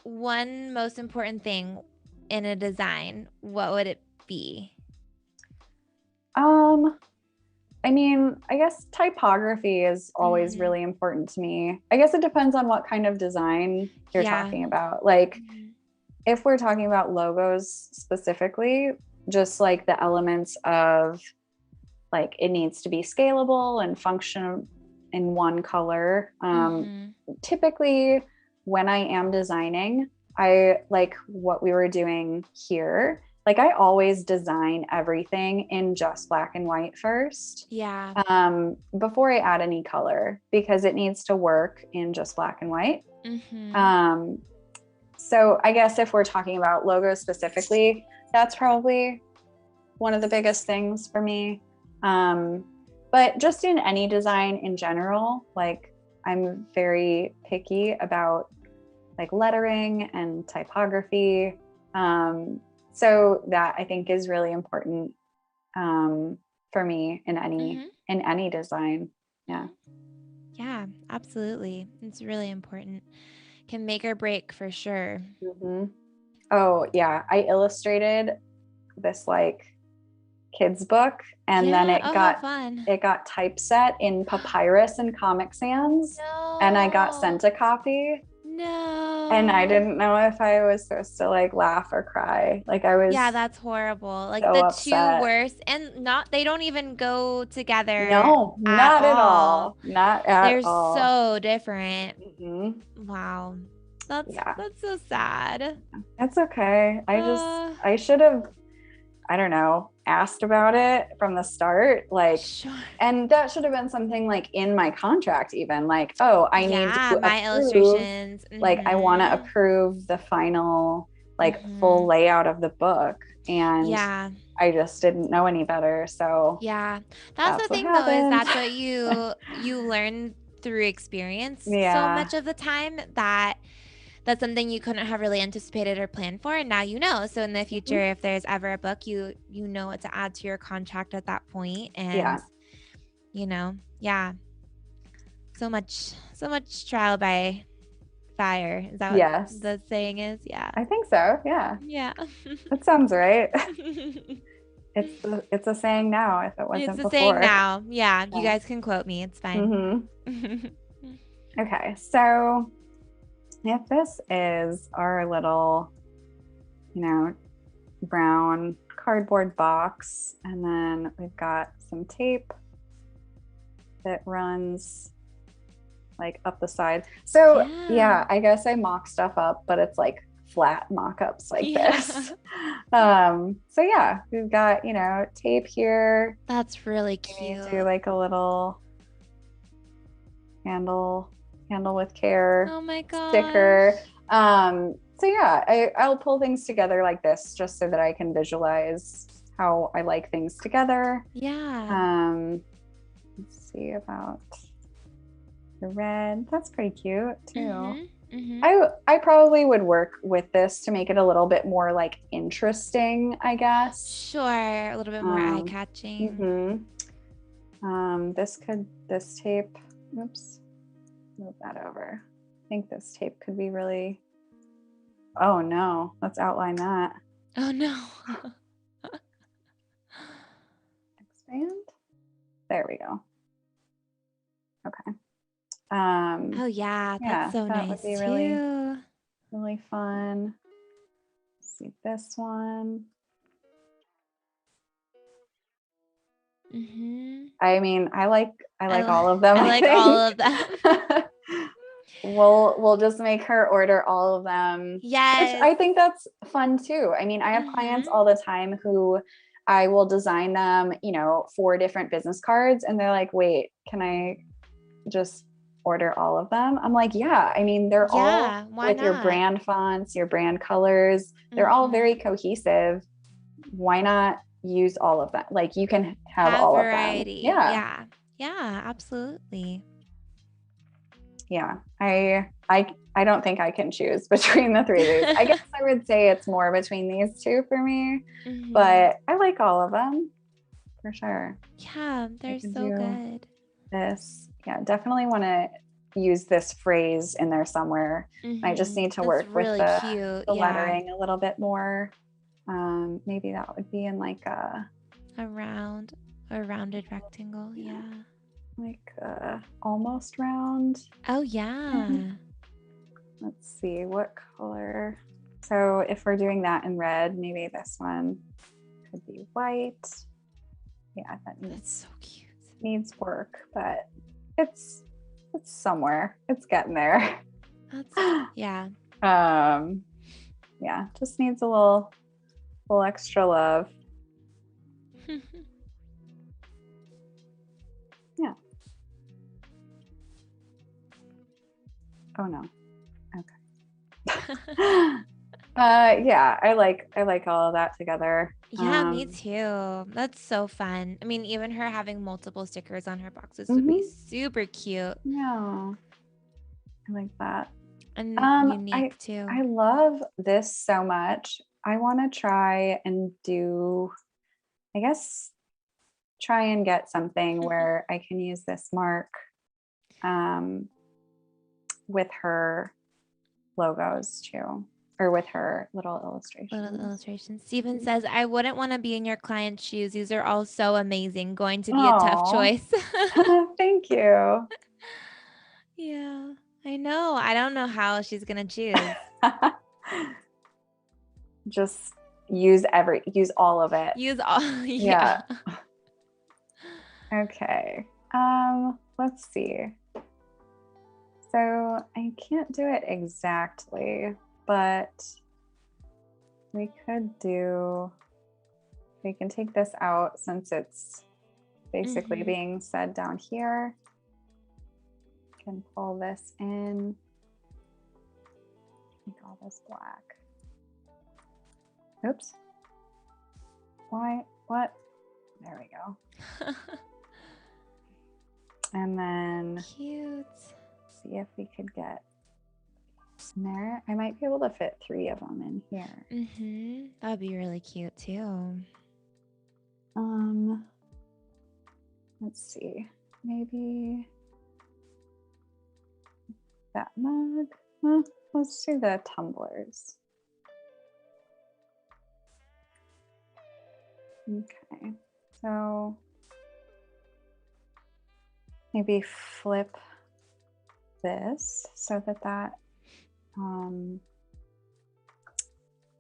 one most important thing in a design, what would it be? I mean, I guess typography is always really important to me. I guess it depends on what kind of design you're talking about. Like, if we're talking about logos specifically, just like the elements of, like, it needs to be scalable and function in one color. Typically, when I am designing, I like what we were doing here. Like, I always design everything in just black and white first. Yeah. Before I add any color, because it needs to work in just black and white. So I guess if we're talking about logos specifically, that's probably one of the biggest things for me. But just in any design in general, like, I'm very picky about like lettering and typography. So that I think is really important for me in any design. Yeah. Yeah, absolutely. It's really important. Can make or break for sure. Oh yeah, I illustrated this like kids book, and then it got typeset in papyrus and Comic Sans, and I got sent a copy. No. And I didn't know if I was supposed to like laugh or cry. Like, I was. Yeah, that's horrible. Like, so the upset. two worst, and they don't even go together. No, not at all. Not at all. They're so different. Wow. That's so sad. That's okay. I should have, I don't know, asked about it from the start. Like, and that should have been something like in my contract, even like, oh, I need to my approve, illustrations. Like, I want to approve the final, like, full layout of the book. And I just didn't know any better. So yeah, that's the thing though, is that's what you learn through experience so much of the time, that's something you couldn't have really anticipated or planned for, and now you know. So in the future, if there's ever a book, you know what to add to your contract at that point. And so much trial by fire. Is that what the saying is? Yeah, I think so. Yeah. That sounds right. It's a saying now, if it wasn't before. It's a saying now. Yeah, you guys can quote me. It's fine. Okay, so if this is our little, brown cardboard box, and then we've got some tape that runs like up the side. So yeah, I guess I mock stuff up, but it's like flat mock-ups like Yeah. this. So yeah, we've got, you know, tape here. That's really Maybe cute. do like a little handle with care Oh my gosh. sticker. So yeah, I'll pull things together like this just so that I can visualize how I like things together. Yeah. Let's see about the red. That's pretty cute too. Mm-hmm. Mm-hmm. I probably would work with this to make it a little bit more like interesting, I guess. Sure, a little bit more eye-catching. This tape, oops, move that over. I think this tape could be really, oh no, let's outline that. Oh no. Expand. There we go. Okay. Oh yeah, Yeah, that's so that nice would be too. really fun. Let's see this one. Mm-hmm. I mean, I like all of them. I like all of them. We'll just make her order all of them. Yes. Which I think that's fun too. I mean, I have clients all the time who I will design them, you know, 4 different business cards, and they're like, wait, can I just order all of them? I'm like, yeah. I mean, they're all with your brand fonts, your brand colors. They're all very cohesive. Why not use all of them? Like, you can have all variety. of them. Yeah, absolutely. Yeah, I don't think I can choose between the 3 of these. I guess I would say it's more between these 2 for me, but I like all of them for sure. Yeah, they're so good. This, yeah, definitely want to use this phrase in there somewhere. I just need to work with the lettering a little bit more. Maybe that would be in like a rounded rectangle. Yeah. Like almost round. Oh yeah. Let's see what color. So if we're doing that in red, maybe this one could be white. Yeah, that's so cute. Needs work, but it's somewhere. It's getting there. That's yeah. Yeah, just needs a little extra love. Yeah. Oh no. Okay. Yeah, I like all of that together. Yeah, me too. That's so fun. I mean, even her having multiple stickers on her boxes would be super cute. Yeah, I like that. And unique too. I love this so much. I want to try and do, I guess, try and get something where I can use this mark with her logos too, or with her little illustrations. Steven says, I wouldn't want to be in your client's shoes. These are all so amazing. Going to be a tough choice. Thank you. Yeah, I know. I don't know how she's going to choose. Just use all of it. Use all. Yeah. Okay. Let's see. So I can't do it exactly, but we can take this out since it's basically being said down here. Can pull this in. Make all this black. Oops. Why? What? There we go. And then cute. See if we could get there. I might be able to fit 3 of them in here. That would be really cute too. Let's see. Maybe that mug. Well, let's do the tumblers. Okay, so maybe flip this so that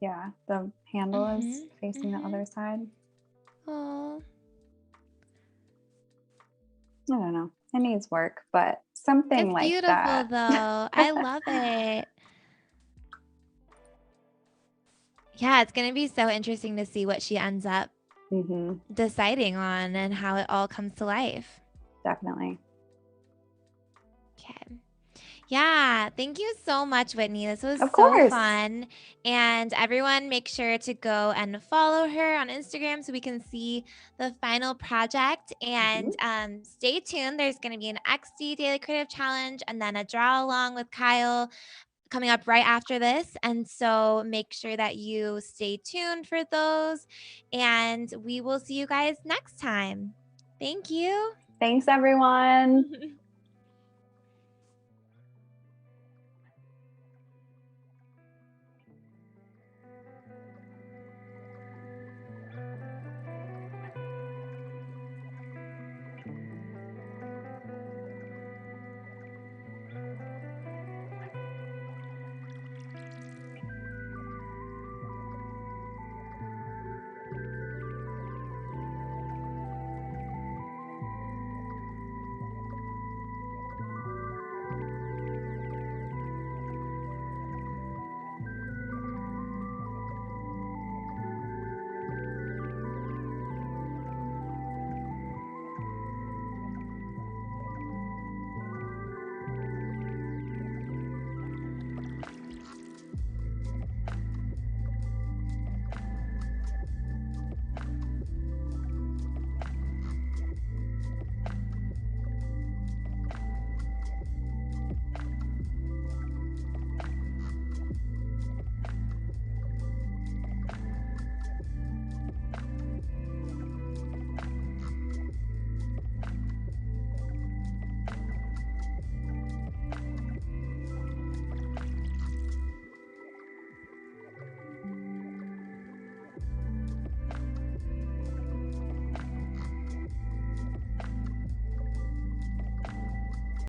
yeah, the handle is facing the other side. Oh, I don't know. It needs work, but something like that. It's beautiful though. I love it. Yeah, it's going to be so interesting to see what she ends up Hmm. deciding on and how it all comes to life. Definitely. Okay. Yeah, thank you so much, Whitney. This was Of so course. fun. And everyone, make sure to go and follow her on Instagram so we can see the final project. And Mhm. stay tuned. There's going to be an XD Daily Creative Challenge and then a draw along with Kyle coming up right after this. And so make sure that you stay tuned for those. And we will see you guys next time. Thank you. Thanks, everyone.